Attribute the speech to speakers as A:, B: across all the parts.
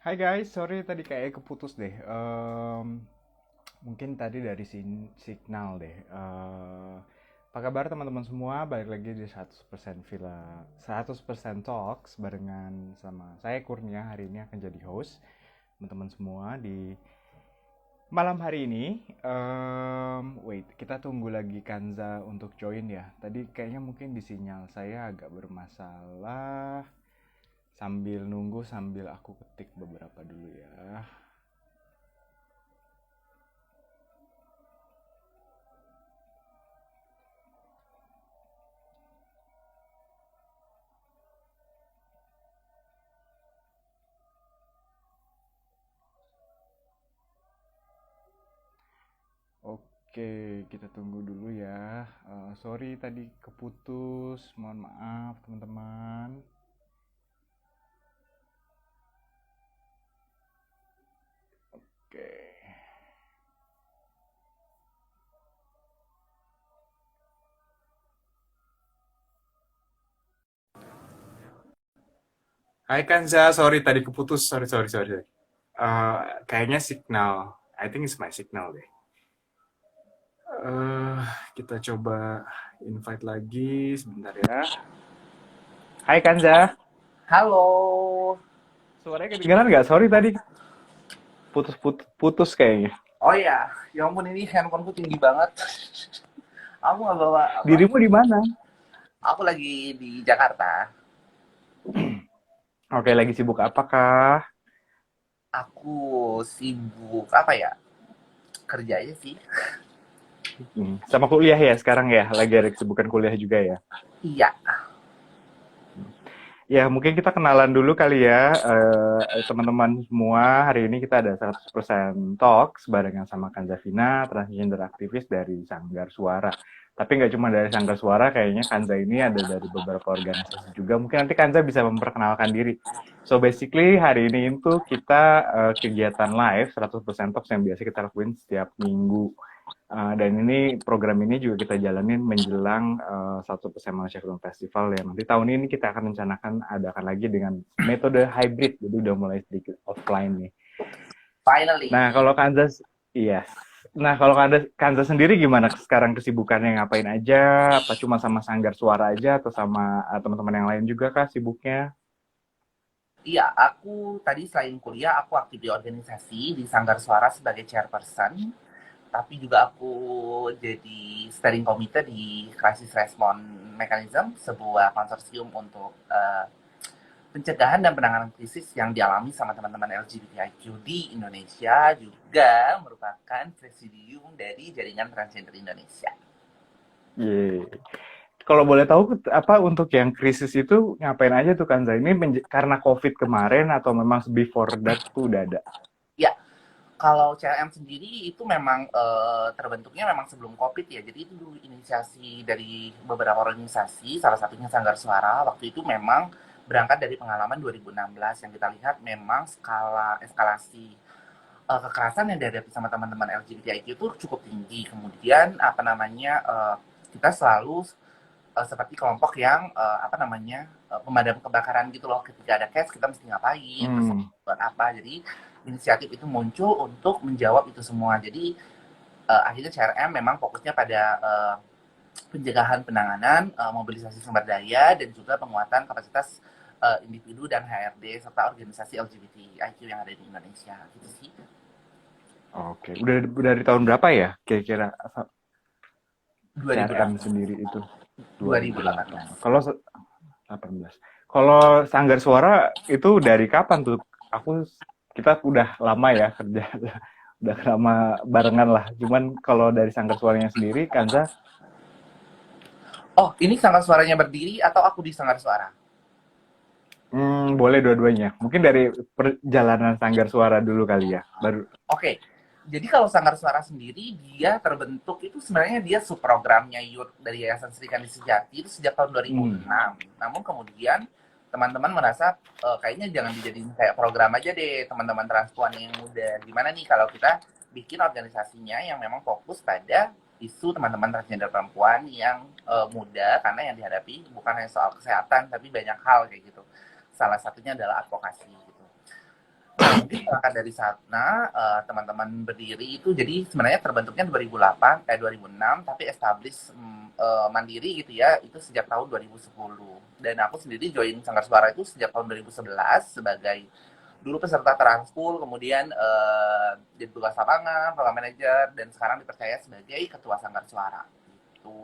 A: Hai guys, sorry tadi kayak keputus deh. Mungkin tadi dari signal deh. Apa kabar teman-teman semua? Balik lagi di 100% Villa, 100% Talks barengan sama saya Kurnia. Hari ini akan jadi host teman-teman semua di malam hari ini. Wait, kita tunggu lagi Kanza untuk join ya. Tadi kayaknya mungkin di sinyal saya agak bermasalah. Sambil nunggu, sambil aku ketik beberapa dulu ya. Oke, kita tunggu dulu ya. Sorry tadi keputus, mohon maaf teman-teman. Oke. Hai Kanza, sorry tadi keputus. Sorry, sorry, sorry. Kayaknya signal. I think it's my signal deh. Eh, kita coba invite lagi sebentar ya. Hai Kanza,
B: Halo.
A: suaranya kedengaran nggak? Sorry tadi putus kayaknya.
B: Oh ya, ya ampun ini handphoneku tinggi banget. Aku nggak bawa apa?
A: Dirimu di mana?
B: Aku lagi di Jakarta.
A: Oke, lagi sibuk apakah?
B: Aku sibuk apa ya? Kerja aja sih.
A: Sama kuliah ya sekarang ya, lagi ada kesibukan kuliah juga ya.
B: Iya.
A: Ya, mungkin kita kenalan dulu kali ya, teman-teman semua. Hari ini kita ada 100% Talks barengan sama Kanzavina, transgender aktivis dari Sanggar Suara. Tapi nggak cuma dari Sanggar Suara, kayaknya Kanza ini ada dari beberapa organisasi juga. Mungkin nanti Kanza bisa memperkenalkan diri. So basically hari ini itu kita kegiatan live 100% Talks yang biasa kita lakuin setiap minggu. Dan ini program ini juga kita jalanin menjelang 100% Malaysia Film Festival ya. Nanti tahun ini kita akan rencanakan adakan lagi dengan metode hybrid, jadi udah mulai sedikit offline nih. Nah
B: Finally.
A: kalau Kansas, yes. Nah kalau Kansas sendiri gimana sekarang kesibukannya, ngapain aja? Apa cuma sama Sanggar Suara aja atau sama teman-teman yang lain juga kah sibuknya?
B: Iya, aku tadi selain kuliah, aku aktif di organisasi di Sanggar Suara sebagai chairperson. Tapi juga aku jadi steering committee di Crisis Response Mechanism, sebuah konsorsium untuk pencegahan dan penanganan krisis yang dialami sama teman-teman LGBTIQ di Indonesia, juga merupakan presidium dari jaringan transgender Indonesia.
A: Yeay. Kalau boleh tahu apa untuk yang krisis itu ngapain aja tuh Kanza? Ini karena COVID kemarin atau memang before that tuh udah ada?
B: Ya, kalau CLM sendiri itu memang terbentuknya memang sebelum COVID ya. Jadi itu dulu inisiasi dari beberapa organisasi, salah satunya Sanggar Suara. Waktu itu memang berangkat dari pengalaman 2016 yang kita lihat memang skala eskalasi kekerasan yang dihadapi sama teman-teman LGBTIQ itu cukup tinggi. Kemudian apa namanya kita selalu seperti kelompok yang apa namanya pemadam kebakaran gitu loh. Ketika ada case kita mesti ngapain, terus
A: Hmm.
B: buat apa. Jadi inisiatif itu muncul untuk menjawab itu semua. Jadi akhirnya CRM memang fokusnya pada pencegahan penanganan, mobilisasi sumber daya dan juga penguatan kapasitas individu dan HRD serta organisasi LGBTIQ yang ada di Indonesia gitu sih.
A: Oke, udah dari tahun berapa ya kira-kira CRM
B: 2008.
A: sendiri itu? 2008.
B: 2018.
A: Kalau 18. Kalau Sanggar Suara itu dari kapan tuh? Kita udah lama ya kerja, udah lama barengan lah. Cuman kalau dari Sanggar Suaranya sendiri, Kanza,
B: Oh, ini Sanggar Suaranya berdiri atau aku di Sanggar Suara?
A: boleh dua-duanya. Mungkin dari perjalanan Sanggar Suara dulu kali ya. Baru.
B: Oke, jadi kalau Sanggar Suara sendiri dia terbentuk itu sebenarnya dia subprogramnya Youth dari Yayasan Sri Kandi Sejati itu sejak tahun
A: Hmm.
B: 2006. Namun kemudian teman-teman merasa kayaknya jangan dijadiin kayak program aja deh teman-teman transpuan yang muda. Gimana nih kalau kita bikin organisasinya yang memang fokus pada isu teman-teman transgender perempuan yang muda karena yang dihadapi bukan hanya soal kesehatan tapi banyak hal kayak gitu. Salah satunya adalah advokasi gitu. Mungkin berangkat dari sana, teman-teman berdiri itu jadi sebenarnya terbentuknya 2006, tapi establish mandiri gitu ya, itu sejak tahun 2010. Dan aku sendiri join Sanggar Suara itu sejak tahun 2011 sebagai dulu peserta transkul, kemudian jadi tugas lapangan, program manager, dan sekarang dipercaya sebagai ketua Sanggar Suara. Gitu.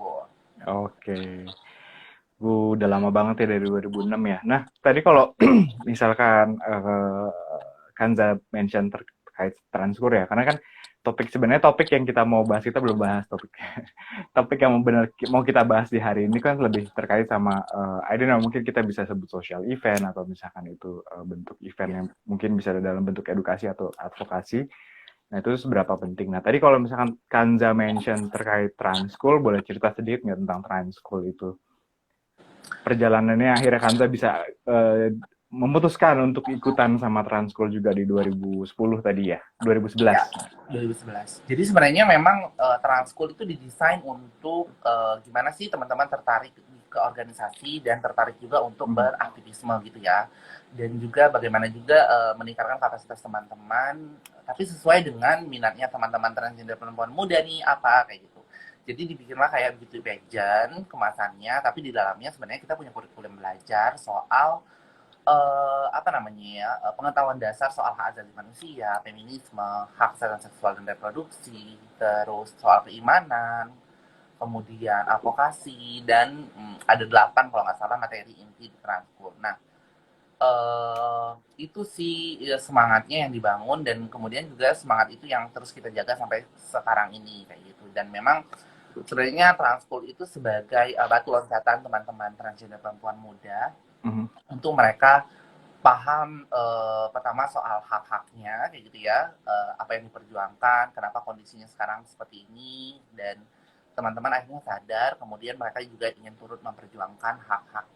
A: Oke. Udah lama banget ya dari 2006 ya. Nah, tadi kalau misalkan Kanza mention terkait transkur ya, karena kan sebenarnya topik yang kita mau bahas, kita belum bahas topik topik yang benar mau kita bahas di hari ini kan lebih terkait sama I don't know, mungkin kita bisa sebut social event atau misalkan itu bentuk event yang mungkin bisa ada dalam bentuk edukasi atau advokasi. Nah, itu seberapa penting. Nah, tadi kalau misalkan Kanza mention terkait transkul, boleh cerita sedikit nggak tentang transkul itu? Perjalanannya akhirnya Kanza bisa memutuskan untuk ikutan sama Transkul juga di 2010 tadi ya, 2011.
B: Ya, 2011. Jadi sebenarnya memang Transkul itu didesain untuk gimana sih teman-teman tertarik ke organisasi dan tertarik juga untuk
A: Mhm.
B: beraktivisme gitu ya. Dan juga bagaimana juga meningkatkan kapasitas teman-teman, tapi sesuai dengan minatnya teman-teman transgender perempuan muda nih apa kayak gitu. Jadi dibikinlah kayak begitu pageant kemasannya, tapi di dalamnya sebenarnya kita punya kurikulum belajar soal apa namanya ya, pengetahuan dasar soal hak asasi manusia, feminisme, hak kesehatan seksual dan reproduksi, terus soal keimanan, kemudian advokasi, dan ada 8 kalau nggak salah materi inti di Transkul. Nah, itu sih ya, semangatnya yang dibangun dan kemudian juga semangat itu yang terus kita jaga sampai sekarang ini kayak gitu. Dan memang sebenarnya Transkul itu sebagai batu loncatan teman-teman transgender perempuan muda
A: Mhm.
B: untuk mereka paham pertama soal hak-haknya kayak gitu ya, apa yang diperjuangkan, kenapa kondisinya sekarang seperti ini, dan teman-teman akhirnya sadar, kemudian mereka juga ingin turut memperjuangkan hak-hak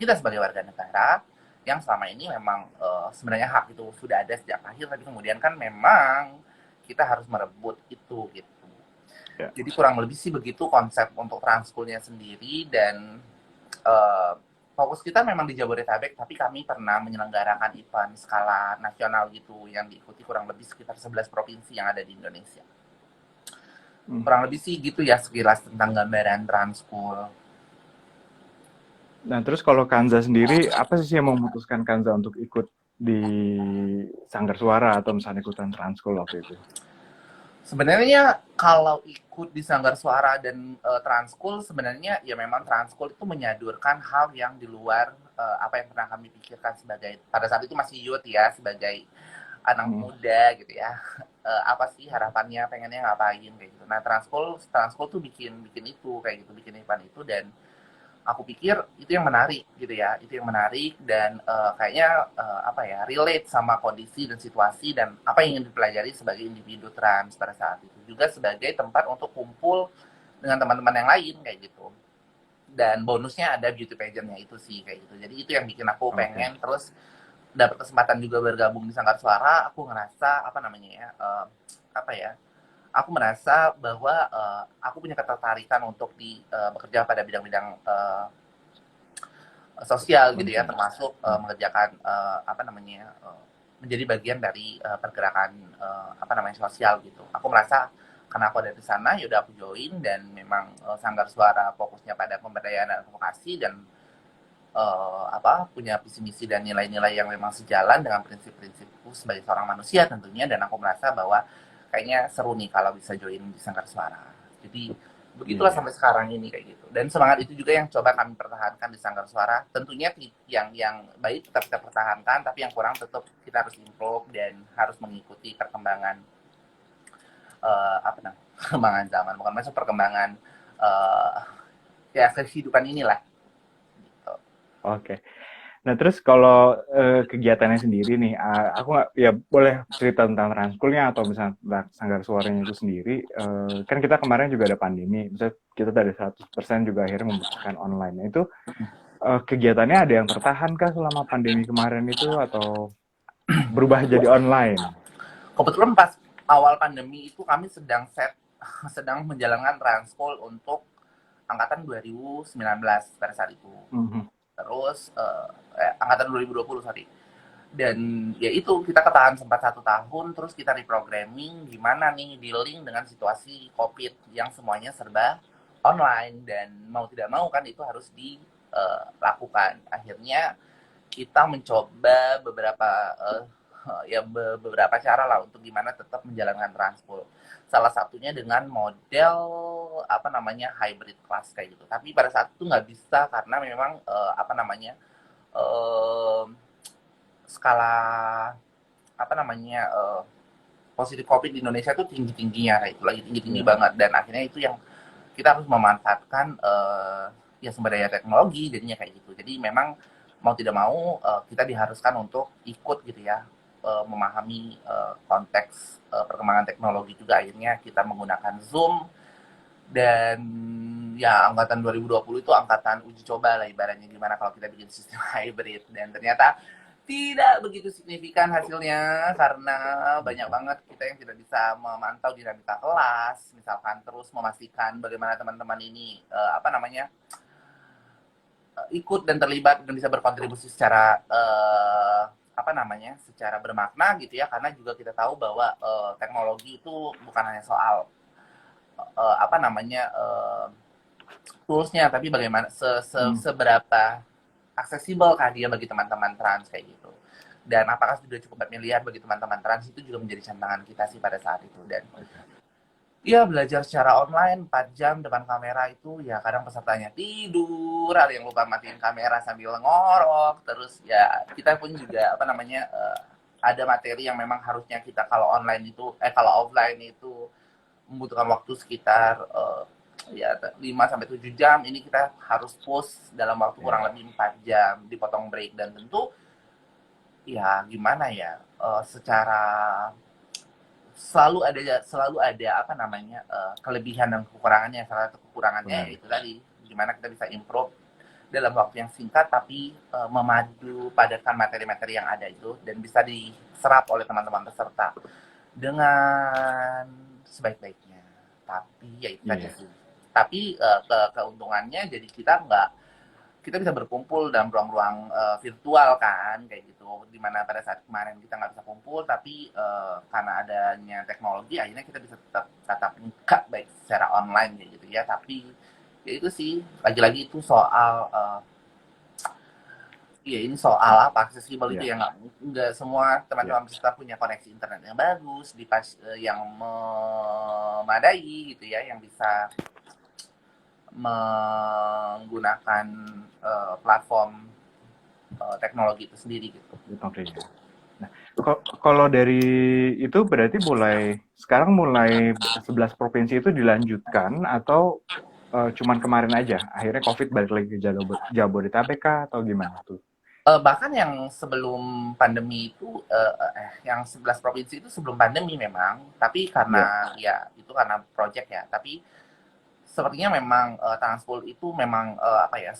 B: kita sebagai warga negara yang selama ini memang sebenarnya hak itu sudah ada sejak lahir, tapi kemudian kan memang kita harus merebut itu gitu.
A: Ya.
B: Jadi kurang lebih sih begitu konsep untuk transkulnya sendiri. Dan eh, fokus kita memang di Jabodetabek, tapi kami pernah menyelenggarakan event skala nasional gitu yang diikuti kurang lebih sekitar 11 provinsi yang ada di Indonesia.
A: Mhm.
B: Kurang lebih sih gitu ya sekilas tentang gambaran Transkul.
A: Nah, terus kalau Kanza sendiri, apa sih yang memutuskan Kanza untuk ikut di Sanggar Suara atau misalnya ikutan Transkul waktu itu?
B: Sebenarnya kalau ikut di Sanggar Suara dan Transkul, sebenarnya ya memang Transkul itu menyodorkan hal yang di luar apa yang pernah kami pikirkan sebagai pada saat itu masih youth ya, sebagai anak
A: Mhm.
B: muda gitu ya. Apa sih harapannya, pengennya ngapain kayak gitu. Nah, Transkul Transkul tuh bikin bikin itu kayak gitu, bikin event itu. Dan aku pikir itu yang menarik gitu ya, itu yang menarik. Dan kayaknya apa ya, relate sama kondisi dan situasi dan apa yang ingin dipelajari sebagai individu trans pada saat itu, juga sebagai tempat untuk kumpul dengan teman-teman yang lain kayak gitu. Dan bonusnya ada beauty pageantnya itu sih kayak gitu. Jadi itu yang bikin aku
A: Oke.
B: pengen terus dapat kesempatan juga bergabung di Sanggar Suara. Aku ngerasa apa namanya ya, apa ya, aku merasa bahwa aku punya ketertarikan untuk bekerja pada bidang-bidang sosial gitu ya,
A: Kemanusiaan.
B: termasuk
A: Mhm.
B: mengerjakan apa namanya menjadi bagian dari pergerakan apa namanya sosial gitu. Aku merasa karena aku ada di sana, ya udah aku join. Dan memang Sanggar Suara fokusnya pada pemberdayaan dan advokasi, dan apa punya visi misi dan nilai-nilai yang memang sejalan dengan prinsip-prinsipku sebagai seorang manusia tentunya. Dan aku merasa bahwa kayaknya seru nih kalau bisa join di Sanggar Suara. Jadi
A: Iya,
B: begitulah
A: iya.
B: sampai sekarang ini kayak gitu. Dan semangat itu juga yang coba kami pertahankan di Sanggar Suara. Tentunya yang baik tetap kita pertahankan, tapi yang kurang tetap kita harus improve dan harus mengikuti perkembangan apa namanya perkembangan zaman, bukan masuk perkembangan uh, ya kehidupan inilah gitu.
A: Oke. Nah, terus kalau kegiatannya sendiri nih, aku nggak, ya boleh cerita tentang Transkulnya atau misalnya tentang Sanggar Suaranya itu sendiri. Kan kita kemarin juga ada pandemi, misalnya kita dari 100% juga akhirnya memutuskan online. Nah, itu kegiatannya ada yang tertahan kah selama pandemi kemarin itu atau berubah jadi online?
B: Kebetulan pas awal pandemi itu kami sedang menjalankan transpol untuk angkatan 2019 pada saat itu.
A: Mhm.
B: Terus angkatan 2020 sorry. Dan ya itu, kita ketahan sempat 1 tahun, terus kita reprogramming gimana nih dealing dengan situasi COVID yang semuanya serba online, dan mau tidak mau kan itu harus dilakukan. Akhirnya kita mencoba beberapa cara lah untuk gimana tetap menjalankan transport. Salah satunya dengan model apa namanya hybrid class kayak gitu. Tapi pada saat itu nggak bisa karena memang apa namanya eh, skala apa namanya positif COVID di Indonesia itu tinggi tingginya kayak itu, lagi tinggi tinggi
A: Ya.
B: banget, dan akhirnya itu yang kita harus memanfaatkan ya sumber daya teknologi jadinya kayak gitu. Jadi memang mau tidak mau kita diharuskan untuk ikut gitu ya, memahami konteks perkembangan teknologi juga. Akhirnya kita menggunakan Zoom, dan ya angkatan 2020 itu angkatan uji coba lah ibaratnya, gimana kalau kita bikin sistem hybrid, dan ternyata tidak begitu signifikan hasilnya karena banyak banget kita yang tidak bisa memantau dinamika kelas, misalkan terus memastikan bagaimana teman-teman ini apa namanya ikut dan terlibat dan bisa berkontribusi secara apa namanya secara bermakna gitu ya, karena juga kita tahu bahwa teknologi itu bukan hanya soal apa namanya toolsnya, tapi bagaimana
A: Hmm.
B: seberapa aksesibel kah dia bagi teman-teman trans kayak gitu. Dan apakah sudah cukup familiar bagi teman-teman trans, itu juga menjadi tantangan kita sih pada saat itu. Dan iya, belajar secara online 4 jam depan kamera itu ya kadang pesertanya tidur, ada yang lupa matiin kamera sambil ngorok, terus ya kita pun juga apa namanya ada materi yang memang harusnya kita kalau online itu kalau offline itu membutuhkan waktu sekitar ya 5 sampai 7 jam, ini kita harus post dalam waktu kurang
A: Ya.
B: lebih 4 jam, dipotong break, dan tentu ya gimana ya secara selalu ada apa namanya kelebihan dan kekurangannya. Salah satu kekurangannya
A: Benar.
B: itu tadi gimana kita bisa improve dalam waktu yang singkat, tapi memadu padatkan materi-materi yang ada itu dan bisa diserap oleh teman-teman peserta dengan sebaik-baiknya. Tapi ya itu tadi
A: Iya.
B: sih. Tapi keuntungannya jadi kita bisa berkumpul dalam ruang-ruang virtual kan kayak gitu, dimana pada saat kemarin kita nggak bisa kumpul, tapi karena adanya teknologi akhirnya kita bisa tetap tatap muka baik secara online kayak gitu ya. Tapi ya itu sih, lagi-lagi itu soal ya ini soal apa aksesibel itu
A: Iya.
B: ya, nggak semua
A: Iya.
B: teman-teman peserta punya koneksi internet yang bagus yang memadai gitu ya, yang bisa menggunakan platform teknologi itu sendiri gitu.
A: Oke. Nah, kalau dari itu berarti sekarang mulai 11 provinsi itu dilanjutkan atau cuman kemarin aja? Akhirnya COVID balik lagi ke Jabodetabek kah atau gimana tuh?
B: Bahkan yang sebelum pandemi itu, yang 11 provinsi itu sebelum pandemi memang, tapi
A: Ya.
B: karena ya itu karena project ya, tapi sepertinya memang Transpol itu memang apa ya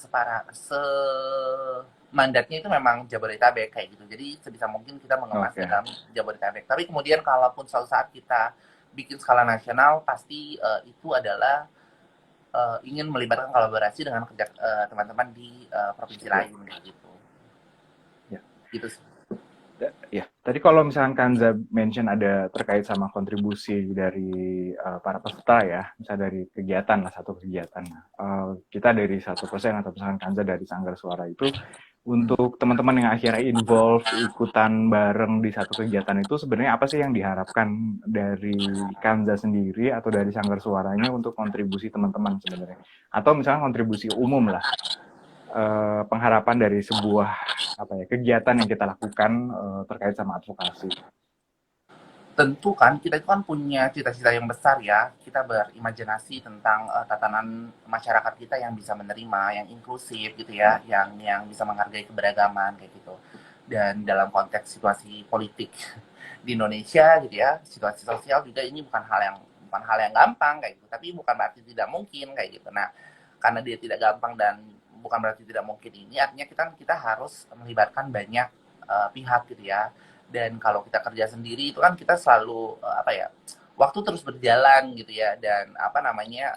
B: mandatnya itu memang Jabodetabek kayak gitu. Jadi sebisa mungkin kita mengemas
A: Oke.
B: dalam Jabodetabek. Tapi kemudian kalaupun suatu saat kita bikin skala nasional, pasti itu adalah ingin melibatkan kolaborasi dengan kerja teman-teman di provinsi
A: Ya.
B: lain kayak gitu.
A: Ya.
B: Gitu sih.
A: Ya, tadi kalau misalkan Kanza mention ada terkait sama kontribusi dari para peserta ya, misalnya dari kegiatan lah, satu kegiatan. Kita dari 1% atau misalkan Kanza dari Sanggar Suara itu, untuk teman-teman yang akhirnya involve ikutan bareng di satu kegiatan itu, sebenarnya apa sih yang diharapkan dari Kanza sendiri atau dari Sanggar Suaranya untuk kontribusi teman-teman sebenarnya? Atau misalnya kontribusi umum lah, pengharapan dari sebuah kegiatan yang kita lakukan terkait sama advokasi.
B: Tentu kan kita itu kan punya cita-cita yang besar ya, kita berimajinasi tentang tatanan masyarakat kita yang bisa menerima, yang inklusif gitu ya, yang bisa menghargai keberagaman kayak gitu. Dan dalam konteks situasi politik di Indonesia gitu ya, situasi sosial juga, ini bukan hal yang gampang kayak gitu, tapi bukan berarti tidak mungkin kayak gitu. Nah, karena dia tidak gampang dan bukan berarti tidak mungkin, ini artinya kita harus melibatkan banyak pihak gitu ya. Dan kalau kita kerja sendiri itu kan kita selalu apa ya, waktu terus berjalan gitu ya, dan apa namanya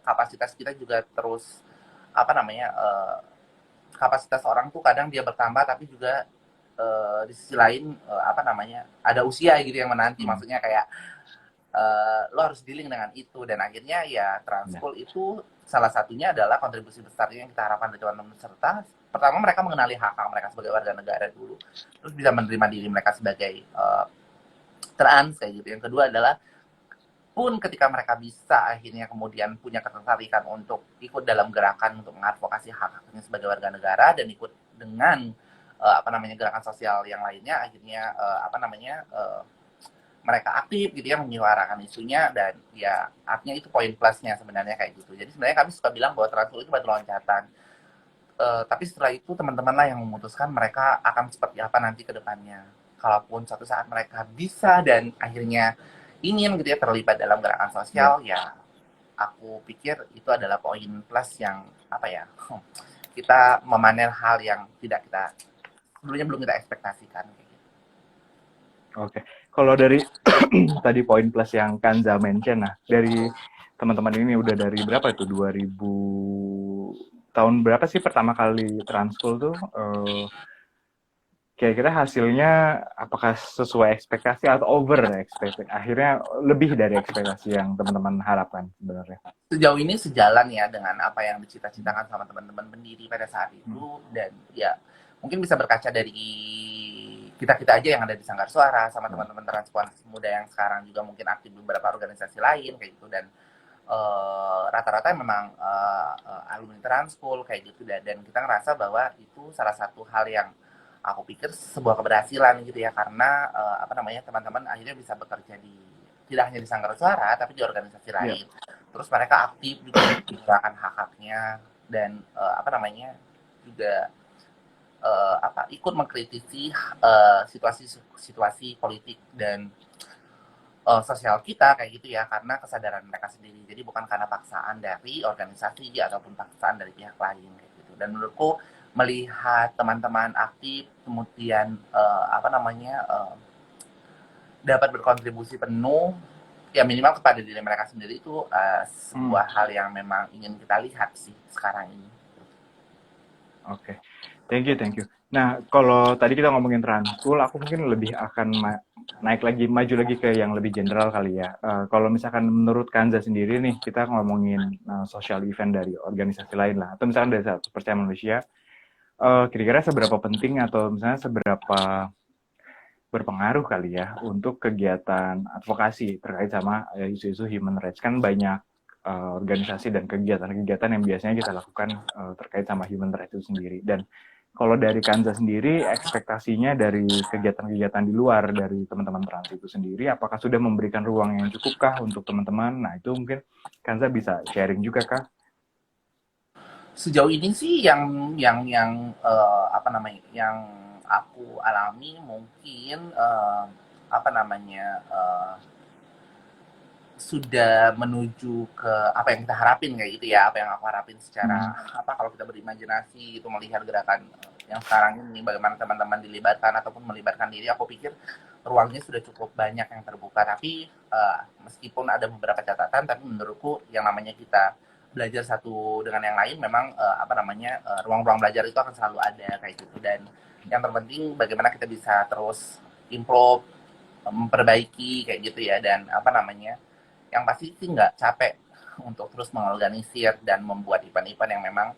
B: kapasitas kita juga terus apa namanya kapasitas orang tuh kadang dia bertambah, tapi juga di sisi lain apa namanya ada usia gitu yang menanti,
A: Hmm.
B: maksudnya kayak lo harus dealing dengan itu, dan akhirnya ya
A: Ya.
B: transkul itu salah satunya adalah kontribusi besarnya yang kita harapkan dari teman-teman peserta. Pertama, mereka mengenali hak-hak mereka sebagai warga negara dulu, terus bisa menerima diri mereka sebagai trans kayak gitu. Yang kedua adalah pun ketika mereka bisa akhirnya kemudian punya ketertarikan untuk ikut dalam gerakan untuk mengadvokasi hak-haknya sebagai warga negara dan ikut dengan apa namanya gerakan sosial yang lainnya, akhirnya apa namanya mereka aktif gitu ya menyuarakan isunya, dan ya artinya itu poin plusnya sebenarnya kayak gitu. Jadi sebenarnya kami suka bilang bahwa transkul itu batu loncatan. Tapi setelah itu teman-teman lah yang memutuskan mereka akan seperti apa nanti ke depannya. Kalaupun suatu saat mereka bisa dan akhirnya ingin gitu ya terlibat dalam gerakan
A: Ya.
B: sosial, ya aku pikir itu adalah poin plus yang apa ya, kita memanen hal yang tidak kita sebelumnya belum kita ekspektasikan kayak gitu.
A: Oke. Kalau dari tadi poin plus yang Kanza mention, nah dari teman-teman ini udah dari berapa itu? 2000 tahun berapa sih pertama kali transkul tuh? Kira-kira hasilnya apakah sesuai ekspektasi atau over ekspektasi? Akhirnya lebih dari ekspektasi yang teman-teman harapkan sebenarnya.
B: Sejauh ini sejalan ya dengan apa yang dicita-citakan sama teman-teman pendiri pada saat itu, dan ya mungkin bisa berkaca dari kita-kita aja yang ada di Sanggar Suara sama teman-teman transpuan muda yang sekarang juga mungkin aktif di beberapa organisasi lain kayak gitu, dan rata-rata memang alumni transkul kayak gitu, dan kita ngerasa bahwa itu salah satu hal yang aku pikir sebuah keberhasilan gitu ya, karena apa namanya teman-teman akhirnya bisa bekerja di tidak hanya di Sanggar Suara tapi di organisasi
A: Ya.
B: lain, terus mereka aktif gitu ya menggunakan hak-haknya, dan apa namanya juga apa ikut mengkritisi situasi situasi politik dan sosial kita kayak gitu ya, karena kesadaran mereka sendiri, jadi bukan karena paksaan dari organisasi ataupun paksaan dari pihak lain kayak gitu. Dan menurutku melihat teman-teman aktif kemudian apa namanya dapat berkontribusi penuh ya minimal kepada diri mereka sendiri, itu
A: Hmm.
B: sebuah hal yang memang ingin kita lihat sih sekarang ini.
A: Oke. Thank you, thank you. Nah, kalau tadi kita ngomongin transkul, aku mungkin lebih akan naik lagi, maju lagi ke yang lebih general kali ya. Kalau misalkan menurut Kanza sendiri nih, kita ngomongin social event dari organisasi lain lah, atau misalkan dari satu percaya manusia, kira-kira seberapa penting atau misalnya seberapa berpengaruh kali ya untuk kegiatan advokasi terkait sama isu-isu human rights. Kan banyak organisasi dan kegiatan-kegiatan yang biasanya kita lakukan terkait sama human rights itu sendiri. Dan kalau dari Kanza sendiri, ekspektasinya dari kegiatan-kegiatan di luar dari teman-teman trans itu sendiri, apakah sudah memberikan ruang yang cukupkah untuk teman-teman? Nah, itu mungkin Kanza bisa sharing juga kah?
B: Sejauh ini sih yang apa namanya yang aku alami mungkin apa namanya sudah menuju ke apa yang kita harapin kayak gitu ya, apa yang aku harapin secara
A: Hmm.
B: apa kalau kita berimajinasi itu melihat gerakan yang sekarang ini bagaimana teman-teman dilibatkan ataupun melibatkan diri, aku pikir ruangnya sudah cukup banyak yang terbuka, tapi meskipun ada beberapa catatan, tapi menurutku yang namanya kita belajar satu dengan yang lain memang apa namanya ruang-ruang belajar itu akan selalu ada kayak gitu, dan yang terpenting bagaimana kita bisa terus improve, memperbaiki kayak gitu ya, dan apa namanya yang pasti sih nggak capek untuk terus mengorganisir dan membuat event-event yang memang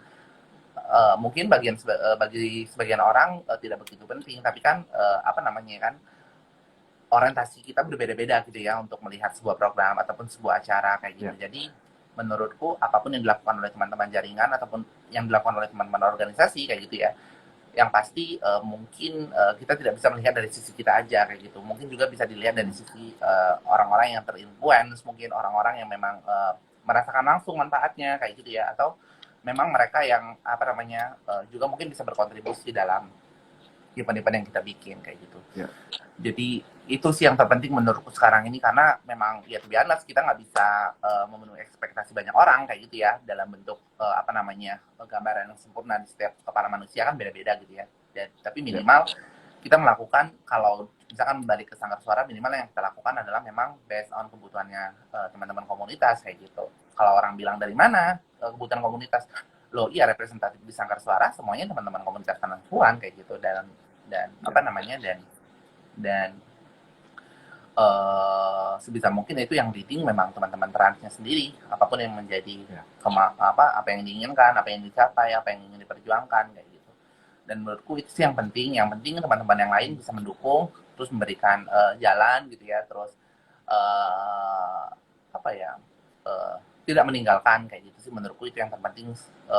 B: mungkin bagi sebagian orang tidak begitu penting, tapi kan apa namanya kan orientasi kita berbeda-beda gitu ya untuk melihat sebuah program ataupun sebuah acara kayak gitu.
A: Ya.
B: Jadi menurutku apapun yang dilakukan oleh teman-teman jaringan ataupun yang dilakukan oleh teman-teman organisasi kayak gitu ya, yang pasti mungkin kita tidak bisa melihat dari sisi kita aja kayak gitu. Mungkin juga bisa dilihat dari sisi orang-orang yang terinfluence, mungkin orang-orang yang memang merasakan langsung manfaatnya kayak gitu ya, atau memang mereka yang apa namanya juga mungkin bisa berkontribusi dalam event-event yang kita bikin kayak gitu.
A: Ya.
B: Jadi itu sih yang terpenting menurutku sekarang ini, karena memang ya biasa kita nggak bisa memenuhi ekspektasi banyak orang kayak gitu ya dalam bentuk apa namanya gambaran yang sempurna di setiap kepala manusia kan beda-beda gitu ya. Dan, tapi
A: Ya.
B: minimal kita melakukan, kalau misalkan balik ke Sanggar Suara, minimal yang kita lakukan adalah memang based on kebutuhannya teman-teman komunitas kayak gitu. Kalau orang bilang dari mana kebutuhan komunitas, loh iya representatif di Sanggar Suara semuanya teman-teman komunitas perempuan kayak gitu, dan dan apa namanya dan sebisa mungkin itu yang leading memang teman-teman transnya sendiri, apapun yang menjadi apa yang diinginkan, apa yang dicapai, apa yang ingin diperjuangkan kayak gitu. Dan menurutku itu sih yang penting teman-teman yang lain bisa mendukung, terus memberikan jalan gitu ya, terus apa ya, tidak meninggalkan kayak gitu sih. Menurutku itu yang terpenting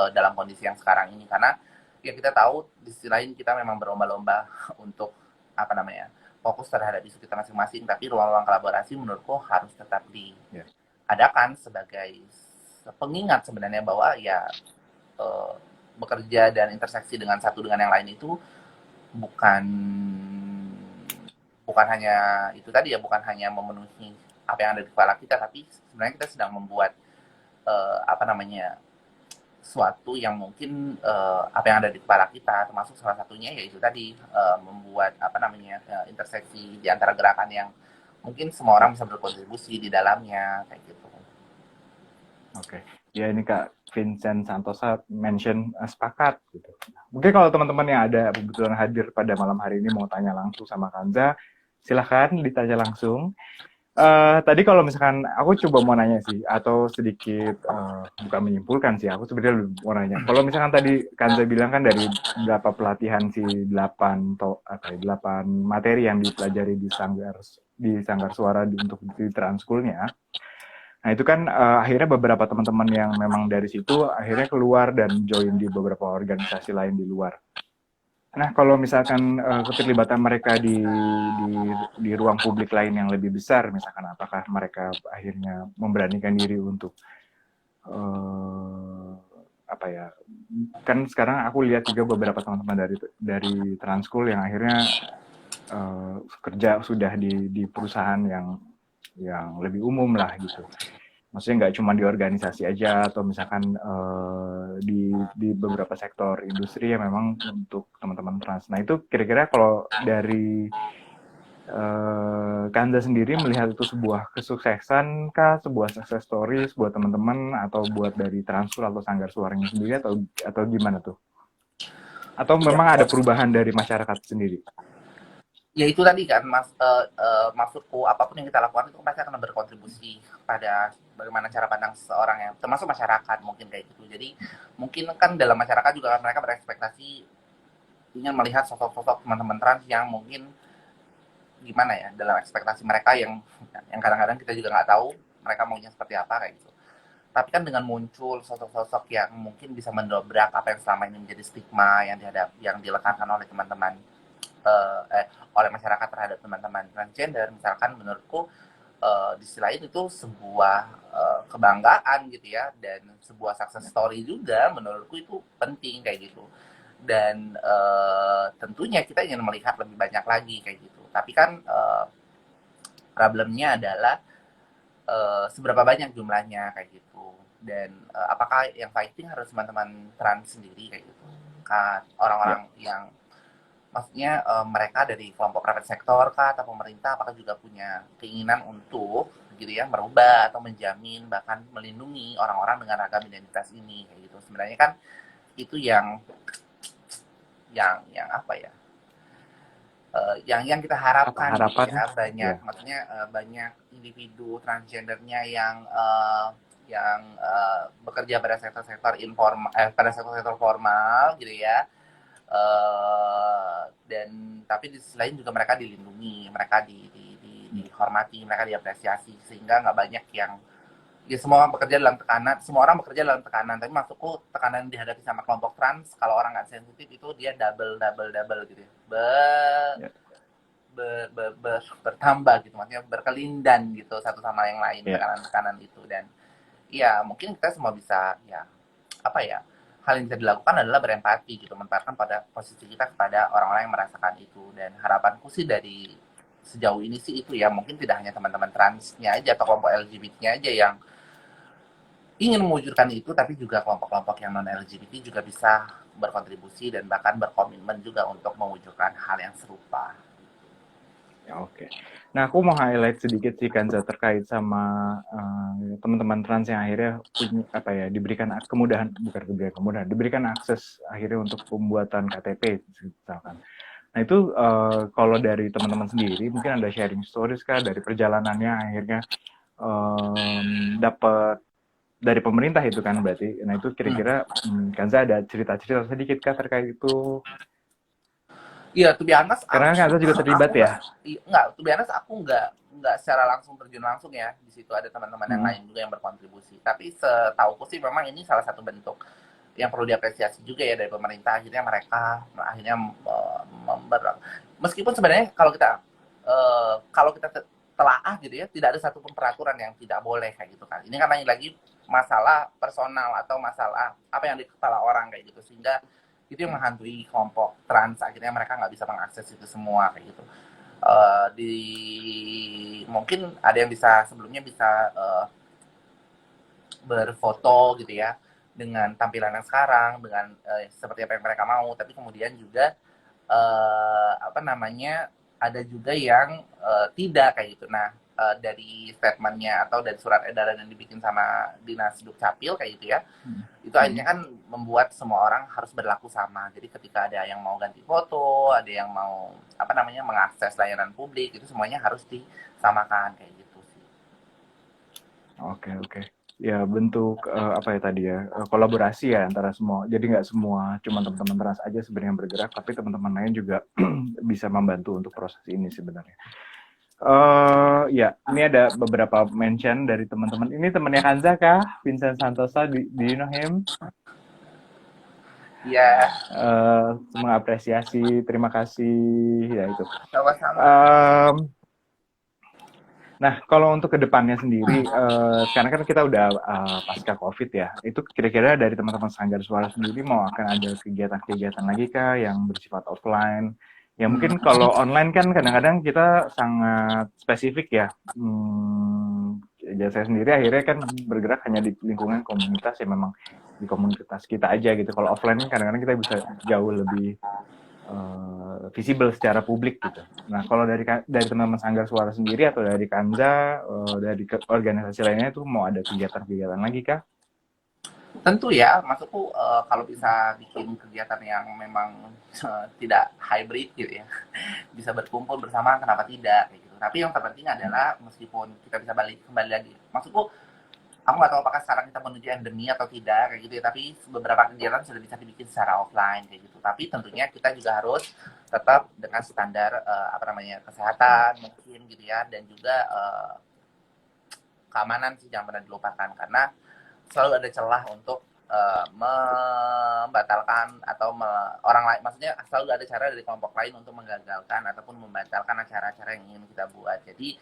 B: dalam kondisi yang sekarang ini, karena ya kita tahu di sisi lain kita memang berlomba-lomba untuk apa namanya, fokus terhadap isu kita masing-masing, tapi ruang-ruang kolaborasi menurutku harus tetap diadakan sebagai pengingat sebenarnya bahwa ya bekerja dan interseksi dengan satu dengan yang lain itu bukan bukan hanya itu tadi ya, bukan hanya memenuhi apa yang ada di kepala kita, tapi sebenarnya kita sedang membuat apa namanya, suatu yang mungkin apa yang ada di kepala kita, termasuk salah satunya yaitu tadi membuat apa namanya, interseksi di antara gerakan yang mungkin semua orang bisa berkontribusi di dalamnya kayak gitu.
A: Oke. Ya ini Kak Vincent Santosa mention sepakat gitu. Mungkin kalau teman-teman yang ada kebetulan hadir pada malam hari ini mau tanya langsung sama Kanza, silahkan ditanya langsung. Tadi kalau misalkan aku coba mau nanya sih, atau sedikit bukan menyimpulkan sih, aku sebenarnya mau nanya. Kalau misalkan tadi Kanza bilang kan dari berapa pelatihan si 8 materi yang dipelajari di Sanggar Suara untuk di Transkulnya. Nah itu kan akhirnya beberapa teman-teman yang memang dari situ akhirnya keluar dan join di beberapa organisasi lain di luar. Nah, kalau misalkan keterlibatan mereka di ruang publik lain yang lebih besar, misalkan apakah mereka akhirnya memberanikan diri untuk apa ya? Kan sekarang aku lihat juga beberapa teman-teman dari Transkul yang akhirnya kerja sudah di perusahaan yang lebih umum lah gitu. Maksudnya nggak cuma di organisasi aja atau misalkan di beberapa sektor industri yang memang untuk teman-teman trans. Nah itu kira-kira kalau dari Kanza sendiri melihat itu sebuah kesuksesan kah, sebuah success story buat teman-teman atau buat dari Transkul atau Sanggar Suaranya sendiri atau gimana tuh? Atau memang ada perubahan dari masyarakat sendiri?
B: Ya itu tadi kan maksudku, apapun yang kita lakukan itu pasti akan berkontribusi pada bagaimana cara pandang seseorang ya, termasuk masyarakat mungkin kayak gitu. Jadi mungkin kan dalam masyarakat juga mereka berekspektasi ingin melihat sosok-sosok teman-teman trans yang mungkin gimana ya, dalam ekspektasi mereka yang kadang-kadang kita juga nggak tahu mereka maunya seperti apa kayak gitu. Tapi kan dengan muncul sosok-sosok yang mungkin bisa mendobrak apa yang selama ini menjadi stigma yang dilekatkan oleh teman-teman oleh masyarakat terhadap teman-teman transgender, misalkan menurutku di sisi lain itu sebuah kebanggaan gitu ya, dan sebuah success story juga menurutku itu penting kayak gitu. Dan tentunya kita ingin melihat lebih banyak lagi kayak gitu. Tapi kan problemnya adalah seberapa banyak jumlahnya kayak gitu. Dan apakah yang fighting harus teman-teman trans sendiri kayak gitu. Kan orang-orang yang maksudnya mereka dari kelompok private sektor kah atau pemerintah, apakah juga punya keinginan untuk gitu ya merubah atau menjamin bahkan melindungi orang-orang dengan ragam identitas ini kayak gitu. Sebenarnya kan itu yang apa ya, yang kita harapkan gitu ya, banyak maksudnya banyak individu transgendernya yang bekerja pada sektor-sektor informal, pada sektor-sektor formal gitu ya, dan tapi di sisi lain juga mereka dilindungi, mereka dihormati, mereka diapresiasi, sehingga nggak banyak yang ya semua orang bekerja dalam tekanan, tapi maksudku tekanan yang dihadapi sama kelompok trans, kalau orang nggak sensitif itu dia double gitu ya, bertambah gitu, maksudnya berkelindan gitu satu sama yang lain, tekanan itu. Dan ya mungkin kita semua bisa ya apa ya, hal yang bisa dilakukan adalah berempati gitu, menempatkan pada posisi kita kepada orang-orang yang merasakan itu. Dan harapanku sih dari sejauh ini sih itu ya, mungkin tidak hanya teman-teman transnya aja atau kelompok LGBT-nya aja yang ingin mewujudkan itu, tapi juga kelompok-kelompok yang non-LGBT juga bisa berkontribusi dan bahkan berkomitmen juga untuk mewujudkan hal yang serupa.
A: Ya, oke. Nah, aku mau highlight sedikit sih Kanza terkait sama teman-teman trans yang akhirnya diberikan kemudahan, diberikan akses akhirnya untuk pembuatan KTP misalkan. Nah itu kalau dari teman-teman sendiri mungkin ada sharing stories kah dari perjalanannya akhirnya dapat dari pemerintah itu kan berarti. Nah itu kira-kira Kanza ada cerita-cerita sedikit kah terkait itu?
B: Iya, to be honest,
A: Karena kan Kanza juga terlibat
B: aku
A: ya.
B: nggak, to be honest, aku nggak secara langsung terjun langsung ya. Di situ ada teman-teman yang
A: Hmm.
B: lain juga yang berkontribusi. Tapi setauku sih memang ini salah satu bentuk yang perlu diapresiasi juga ya dari pemerintah. Akhirnya mereka akhirnya meskipun sebenarnya kalau kita telaah gitu ya, tidak ada satupun peraturan yang tidak boleh kayak gitu kan. Ini kan lagi masalah personal atau masalah apa yang di kepala orang kayak gitu, sehingga itu yang menghantui kelompok trans, akhirnya mereka nggak bisa mengakses itu semua kayak gitu. Di mungkin ada yang bisa sebelumnya bisa berfoto gitu ya dengan tampilan yang sekarang, dengan seperti apa yang mereka mau, tapi kemudian juga apa namanya, ada juga yang tidak kayak gitu. Nah, dari statementnya atau dari surat edaran yang dibikin sama dinas dukcapil kayak gitu ya, itu
A: Hmm.
B: akhirnya kan membuat semua orang harus berlaku sama. Jadi ketika ada yang mau ganti foto, ada yang mau apa namanya mengakses layanan publik, itu semuanya harus disamakan kayak gitu sih.
A: Oke, oke. Ya bentuk apa ya tadi ya kolaborasi ya antara semua. Jadi nggak semua cuma teman-teman trans aja sebenarnya yang bergerak, tapi teman-teman lain juga bisa membantu untuk proses ini sebenarnya. Ya, ini ada beberapa mention dari teman-teman. Ini temannya Kanza kah? Vincent Santosa, do you know him?
B: Iya,
A: Mengapresiasi, terima kasih, ya itu.
B: sama-sama.
A: Um, Nah, kalau untuk kedepannya sendiri, sekarang kan kita udah pasca COVID ya. Itu kira-kira dari teman-teman Sanggar Suara sendiri mau akan ada kegiatan-kegiatan lagi kah yang bersifat offline? Ya mungkin kalau online kan kadang-kadang kita sangat spesifik ya. Ya saya sendiri akhirnya kan bergerak hanya di lingkungan komunitas ya memang di komunitas kita aja gitu. Kalau offline kan kadang-kadang kita bisa jauh lebih visible secara publik gitu. Nah, kalau dari teman-teman Sanggar Suara sendiri atau dari Kanza, dari organisasi lainnya itu mau ada kegiatan-kegiatan lagi kah?
B: Tentu ya, maksudku kalau bisa bikin kegiatan yang memang tidak hybrid gitu ya, bisa berkumpul bersama, kenapa tidak kayak gitu. Tapi yang terpenting adalah meskipun kita bisa balik kembali lagi, maksudku aku nggak tahu apakah sekarang kita menuju endemi atau tidak kayak gitu ya, tapi beberapa kegiatan sudah bisa dibikin secara offline kayak gitu. Tapi tentunya kita juga harus tetap dengan standar apa namanya kesehatan mungkin gitu ya, dan juga keamanan sih jangan pernah dilupakan, karena selalu ada celah untuk membatalkan atau orang lain, maksudnya selalu ada cara dari kelompok lain untuk menggagalkan ataupun membatalkan acara-acara yang ingin kita buat. Jadi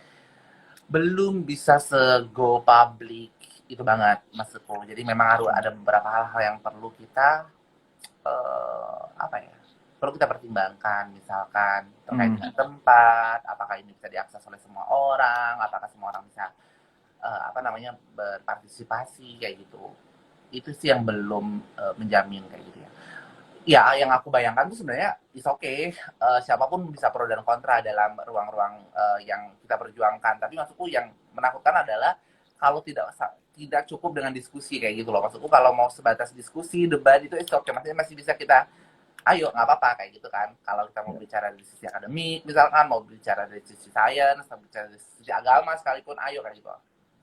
B: belum bisa se-go public itu banget maksudku. Jadi memang harus ada beberapa hal-hal yang perlu kita apa ya? Perlu kita pertimbangkan, misalkan terkait
A: Hmm.
B: dengan tempat, apakah ini bisa diakses oleh semua orang, apakah semua orang bisa apa namanya berpartisipasi kayak gitu. Itu sih yang belum menjamin kayak gitu ya. Ya, yang aku bayangkan tuh sebenarnya is okay. Siapapun bisa pro dan kontra dalam ruang-ruang yang kita perjuangkan. Tapi maksudku yang menakutkan adalah kalau tidak cukup dengan diskusi kayak gitu loh. Maksudku kalau mau sebatas diskusi, debat itu is okay. Maksudnya masih bisa kita, ayo nggak apa-apa kayak gitu kan. Kalau kita mau
A: Ya.
B: bicara dari sisi akademik, misalkan mau bicara dari sisi sains, mau bicara dari sisi agama sekalipun, ayo kayak gitu.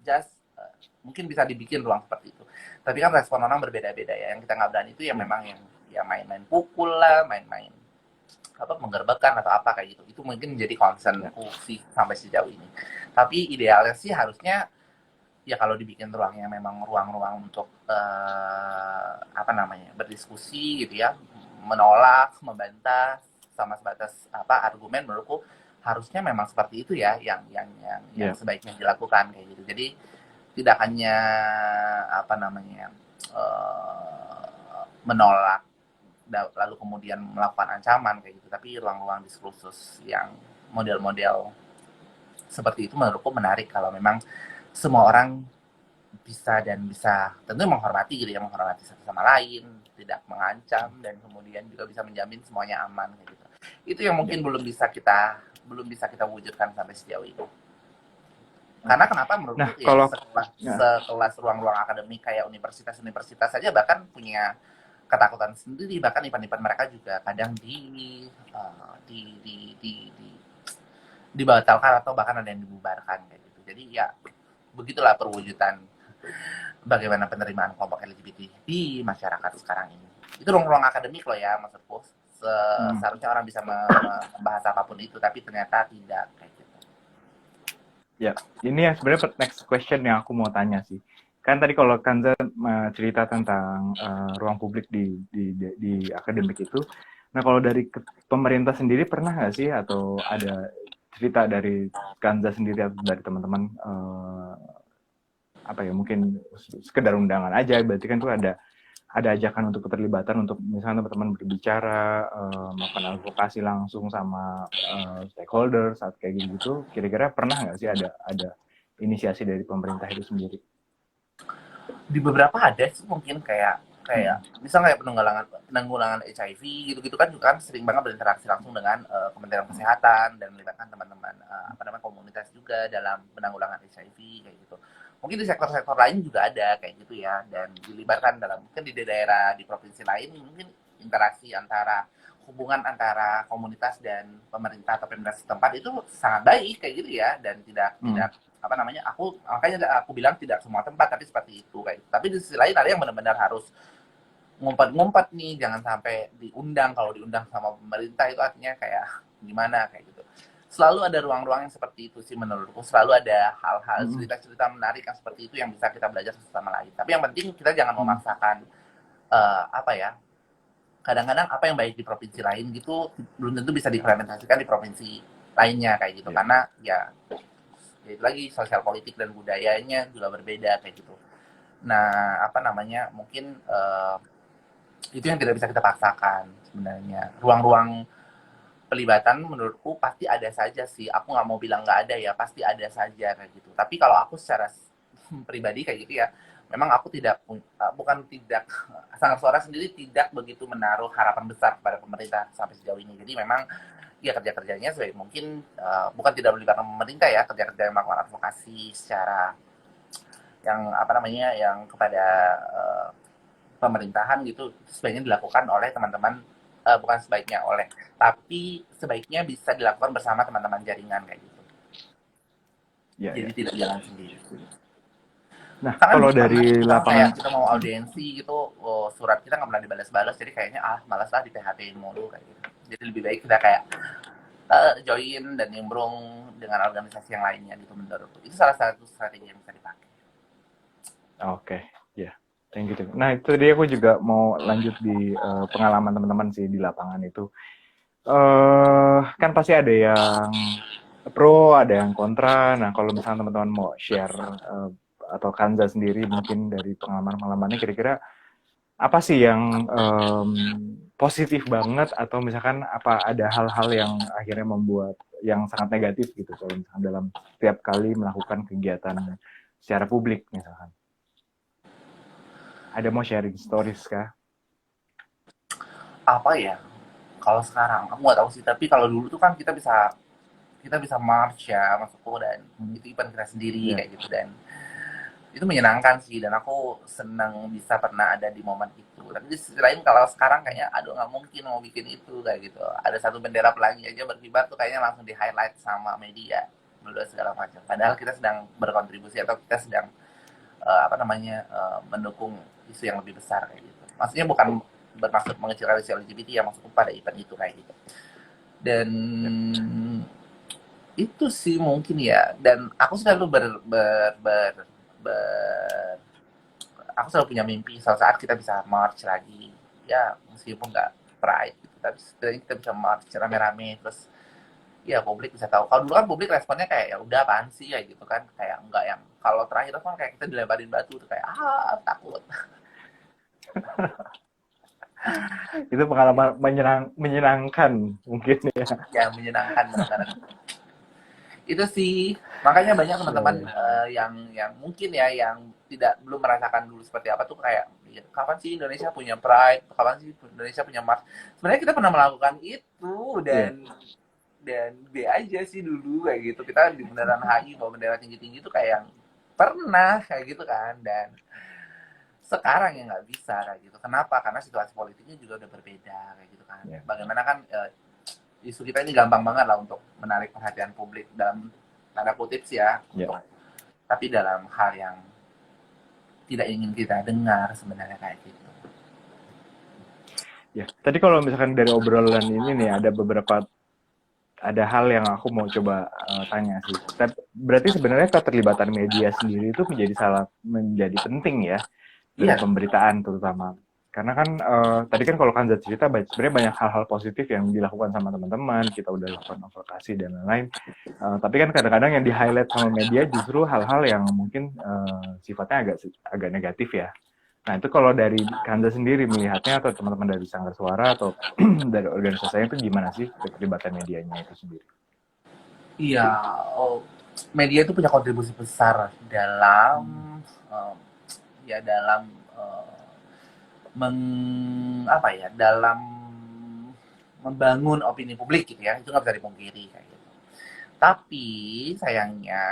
B: Just mungkin bisa dibikin ruang seperti itu. Tapi kan respon orang berbeda-beda ya. Yang kita nggak berani itu ya
A: Ya.
B: memang yang ya main-main pukul lah, main-main apa menggerbekan atau apa kayak gitu. Itu mungkin menjadi
A: Ya.
B: concernku sih sampai sejauh ini. Tapi idealnya sih harusnya ya kalau dibikin ruangnya memang ruang-ruang untuk apa namanya berdiskusi gitu ya, menolak, membantah sama sebatas apa argumen, menurutku harusnya memang seperti itu ya yang
A: Ya.
B: sebaiknya dilakukan kayak gitu. Jadi tidak hanya apa namanya menolak lalu kemudian melakukan ancaman kayak gitu, tapi ruang-ruang diskursus yang model-model seperti itu menurutku menarik kalau memang semua orang bisa tentu menghormati gitu ya, menghormati satu sama lain, tidak mengancam, dan kemudian juga bisa menjamin semuanya aman kayak gitu. Itu yang
A: Ya.
B: mungkin belum bisa kita wujudkan sampai sejauh ini. Karena
A: Oke.
B: kenapa
A: Nah,
B: menurutku ya
A: kalau
B: sekelas,
A: ya.
B: sekelas ruang-ruang akademik kayak universitas-universitas saja bahkan punya ketakutan sendiri, bahkan event-event mereka juga kadang uh, di, di, di, di dibatalkan atau bahkan ada yang dibubarkan kayak gitu. Jadi ya begitulah perwujudan bagaimana penerimaan kelompok LGBT di masyarakat sekarang ini. Itu ruang-ruang akademik loh ya, maksudku.
A: Hmm.
B: Seharusnya orang bisa membahas apapun itu, tapi ternyata tidak kayak gitu.
A: Ya, ini yang sebenarnya next question yang aku mau tanya sih. Kan tadi kalau Kanza cerita tentang ruang publik di akademik itu, nah kalau dari pemerintah sendiri pernah nggak sih atau ada cerita dari Kanza sendiri atau dari teman-teman apa ya mungkin sekedar undangan aja, berarti kan tuh ada ajakan untuk keterlibatan untuk misalnya teman-teman berbicara, melakukan advokasi langsung sama stakeholder saat kayak gitu, kira-kira pernah nggak sih ada inisiasi dari pemerintah itu sendiri?
B: Di beberapa ada sih mungkin kayak
A: Hmm.
B: kayak misalnya kayak penanggulangan HIV gitu-gitu kan juga kan sering banget berinteraksi langsung dengan Kementerian Kesehatan dan melibatkan teman-teman apa namanya komunitas juga dalam penanggulangan HIV kayak gitu. Mungkin di sektor-sektor lain juga ada kayak gitu ya dan dilibatkan dalam mungkin di daerah di provinsi lain mungkin interaksi antara hubungan antara komunitas dan pemerintah atau pemerintah setempat itu sangat baik kayak gitu ya dan tidak
A: Hmm.
B: tidak apa namanya aku makanya aku bilang tidak semua tempat tapi seperti itu kayak tapi di sisi lain ada yang benar-benar harus ngumpet-ngumpet nih jangan sampai diundang kalau diundang sama pemerintah itu artinya kayak gimana kayak gitu selalu ada ruang-ruang yang seperti itu sih menurutku selalu ada hal-hal
A: Hmm.
B: cerita-cerita menarik yang seperti itu yang bisa kita belajar sesama lain tapi yang penting kita jangan
A: Hmm.
B: memaksakan apa ya kadang-kadang apa yang baik di provinsi lain gitu belum tentu bisa diimplementasikan di provinsi lainnya kayak gitu
A: Ya.
B: karena ya itu lagi sosial politik dan budayanya juga berbeda kayak gitu. Nah, apa namanya? Mungkin itu yang tidak bisa kita paksakan sebenarnya. Ruang-ruang pelibatan menurutku pasti ada saja sih. Aku nggak mau bilang nggak ada ya, pasti ada saja kayak gitu. Tapi kalau aku secara pribadi kayak gitu ya, memang aku tidak bukan tidak sangat suara sendiri tidak begitu menaruh harapan besar kepada pemerintah sampai sejauh ini. Jadi memang ya kerja-kerjanya sebaik mungkin bukan tidak melibatkan pemerintah ya kerja-kerja yang melakukan advokasi secara yang apa namanya yang kepada pemerintahan gitu sebaiknya dilakukan oleh teman-teman bukan sebaiknya oleh tapi sebaiknya bisa dilakukan bersama teman-teman jaringan kayak gitu
A: Ya,
B: jadi
A: ya.
B: tidak jalan sendiri
A: Nah,
B: karena
A: kalau
B: dulu pernah
A: dari
B: kita
A: lapangan,
B: kayak kita mau audiensi gitu surat kita nggak pernah dibalas-balas jadi kayaknya malas lah di PHP mulu kayak gitu jadi lebih baik kita kayak join dan nimbrung dengan organisasi yang lainnya gitu menurutku itu salah satu strategi yang bisa dipakai.
A: oke, ya, thank you. Nah, itu dia aku juga mau lanjut di pengalaman teman-teman sih di lapangan itu. Kan pasti ada yang pro, ada yang kontra. Nah, kalau misalnya teman-teman mau share atau Kanza sendiri mungkin dari pengalaman-pengalamannya kira-kira apa sih yang positif banget atau misalkan apa ada hal-hal yang akhirnya membuat yang sangat negatif gitu kalau misalkan dalam setiap kali melakukan kegiatan secara publik misalkan. Ada mau sharing stories kah?
B: Apa ya kalau sekarang aku nggak tahu sih tapi kalau dulu tuh kan kita bisa march ya masukku dan
A: Hmm.
B: itu event kita sendiri
A: Ya.
B: kayak gitu dan itu menyenangkan sih dan aku senang bisa pernah ada di momen itu tapi di sisi lain kalau sekarang kayaknya aduh nggak mungkin mau bikin itu kayak gitu ada satu bendera pelangi aja berkibar tuh kayaknya langsung di highlight sama media berdua segala macam padahal kita sedang berkontribusi atau kita sedang apa namanya mendukung isu yang lebih besar kayak gitu maksudnya bukan bermaksud mengecilkan isu LGBT ya maksudku pada event itu kayak gitu dan
A: Ya.
B: itu sih mungkin ya dan aku selalu ber aku selalu punya mimpi suatu saat kita bisa march lagi ya meskipun nggak pride gitu tapi setidaknya kita bisa march rame-rame terus ya publik bisa tahu kalau dulu kan publik responnya kayak ya udah apaan sih ya gitu kan kayak enggak yang kalau terakhir kan kayak kita dilemparin batu tuh kayak takut
A: Itu pengalaman menyenangkan mungkin ya.
B: ya menyenangkan benar itu sih makanya banyak
A: Ya,
B: teman-teman
A: ya.
B: yang mungkin ya yang tidak belum merasakan dulu seperti apa tuh kayak ya, kapan sih Indonesia punya pride kapan sih Indonesia punya mars sebenarnya kita pernah melakukan itu
A: Iya.
B: dan B aja sih dulu kayak gitu kita di bundaran HI bawa bendera tinggi-tinggi tuh kayak yang pernah kayak gitu kan dan sekarang ya nggak bisa kayak gitu. Kenapa? Karena situasi politiknya juga udah berbeda kayak gitu kan.
A: Ya.
B: Bagaimana kan isu kita ini gampang banget lah untuk menarik perhatian publik dalam tanda kutip sih ya,
A: Ya.
B: untuk tapi dalam hal yang tidak ingin kita dengar sebenarnya kayak gitu.
A: Ya, tadi kalau misalkan dari obrolan ini nih ada hal yang aku mau coba tanya sih. Berarti sebenarnya keterlibatan media sendiri itu menjadi penting ya dalam
B: Iya,
A: pemberitaan terutama. Karena kan tadi kan kalau Kanza cerita sebenarnya banyak hal-hal positif yang dilakukan sama teman-teman, kita udah lakukan advokasi dan lain-lain. Tapi kan kadang-kadang yang di-highlight sama media justru hal-hal yang mungkin sifatnya agak negatif ya. Nah, itu kalau dari Kanza sendiri melihatnya atau teman-teman dari Sanggar Suara atau dari organisasinya itu gimana sih keterlibatan medianya itu sendiri?
B: iya. Oh, media itu punya kontribusi besar dalam eh, ya dalam eh, apa ya, dalam membangun opini publik gitu ya, itu nggak bisa dipungkiri kayak gitu. Tapi sayangnya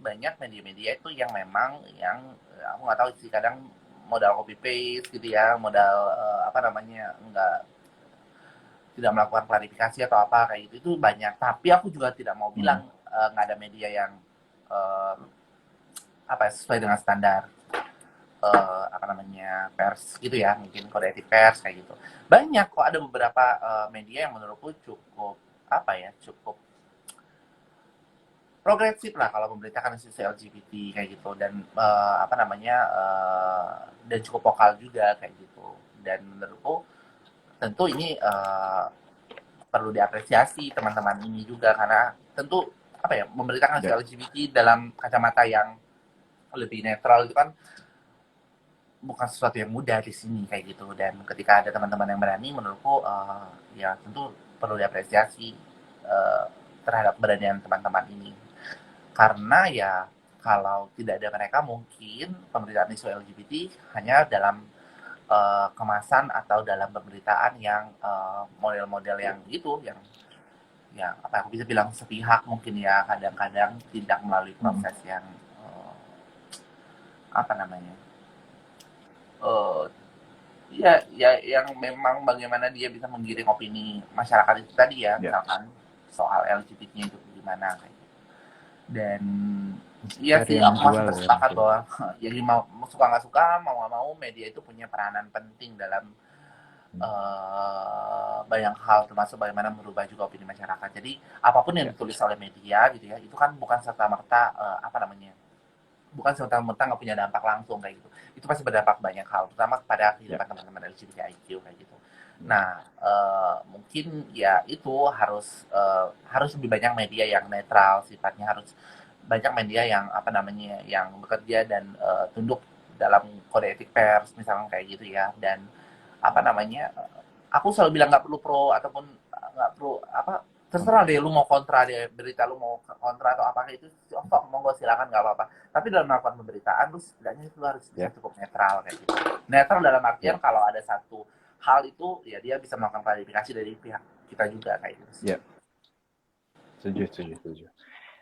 B: banyak media-media itu yang memang yang aku nggak tahu sih, kadang modal copy paste gitu ya, modal apa namanya, nggak tidak melakukan klarifikasi atau apa kayak gitu, itu banyak. Tapi aku juga tidak mau
A: Hmm.
B: bilang nggak ada media yang eh, apa ya, sesuai dengan standar apa namanya, pers gitu ya, mungkin kode etik pers kayak gitu. Banyak kok, ada beberapa media yang menurutku cukup apa ya, cukup progresif lah kalau memberitakan isu LGBT kayak gitu, dan apa namanya, dan cukup vokal juga kayak gitu. Dan menurutku tentu ini perlu diapresiasi teman-teman ini juga, karena tentu apa ya, memberitakan isu
A: Ya.
B: LGBT dalam kacamata yang lebih netral itu kan bukan sesuatu yang mudah di sini kayak gitu. Dan ketika ada teman-teman yang berani, menurutku ya tentu perlu diapresiasi terhadap keberanian teman-teman ini, karena ya kalau tidak ada mereka mungkin pemberitaan isu LGBT hanya dalam kemasan atau dalam pemberitaan yang model-model yang gitu, yang apa aku bisa bilang sepihak mungkin ya, kadang-kadang tidak melalui
A: Hmm.
B: proses yang apa namanya, eh, ya yang memang bagaimana dia bisa menggiring opini masyarakat itu tadi ya,
A: Ya.
B: misalkan soal LGBT-nya itu gimana kayak gitu. Dan iya
A: Cari
B: sih,
A: yang
B: aku masih
A: jual ya
B: bersepakat
A: mungkin.
B: bahwa ya mau suka nggak suka, mau nggak mau, media itu punya peranan penting dalam
A: Hmm.
B: banyak hal, termasuk bagaimana merubah juga opini masyarakat. Jadi apapun yang
A: Ya.
B: ditulis oleh media gitu ya, itu kan bukan serta merta apa namanya, bukan serta merta nggak punya dampak langsung kayak gitu. Itu pasti berdampak banyak hal, terutama kepada
A: Ya.
B: kehidupan teman-teman LGBTIQ kayak gitu.
A: Ya.
B: Nah, mungkin ya itu harus lebih banyak media yang netral sifatnya, harus banyak media yang apa namanya, yang bekerja dan tunduk dalam kode etik pers misalnya kayak gitu ya. Dan apa namanya, aku selalu bilang nggak perlu pro ataupun nggak perlu apa, terserah
A: Kontra.
B: deh lu mau kontra deh berita, lu mau kontra atau apa kayak itu, oh monggo silakan, nggak apa-apa. Tapi dalam melakukan pemberitaan lu setidaknya itu harus bisa
A: Ya.
B: cukup netral kayak gitu. Netral dalam artian
A: Ya.
B: kalau ada satu hal itu ya dia bisa melakukan klarifikasi dari pihak kita juga kayak gitu sih.
A: Ya. Setuju, setuju, setuju.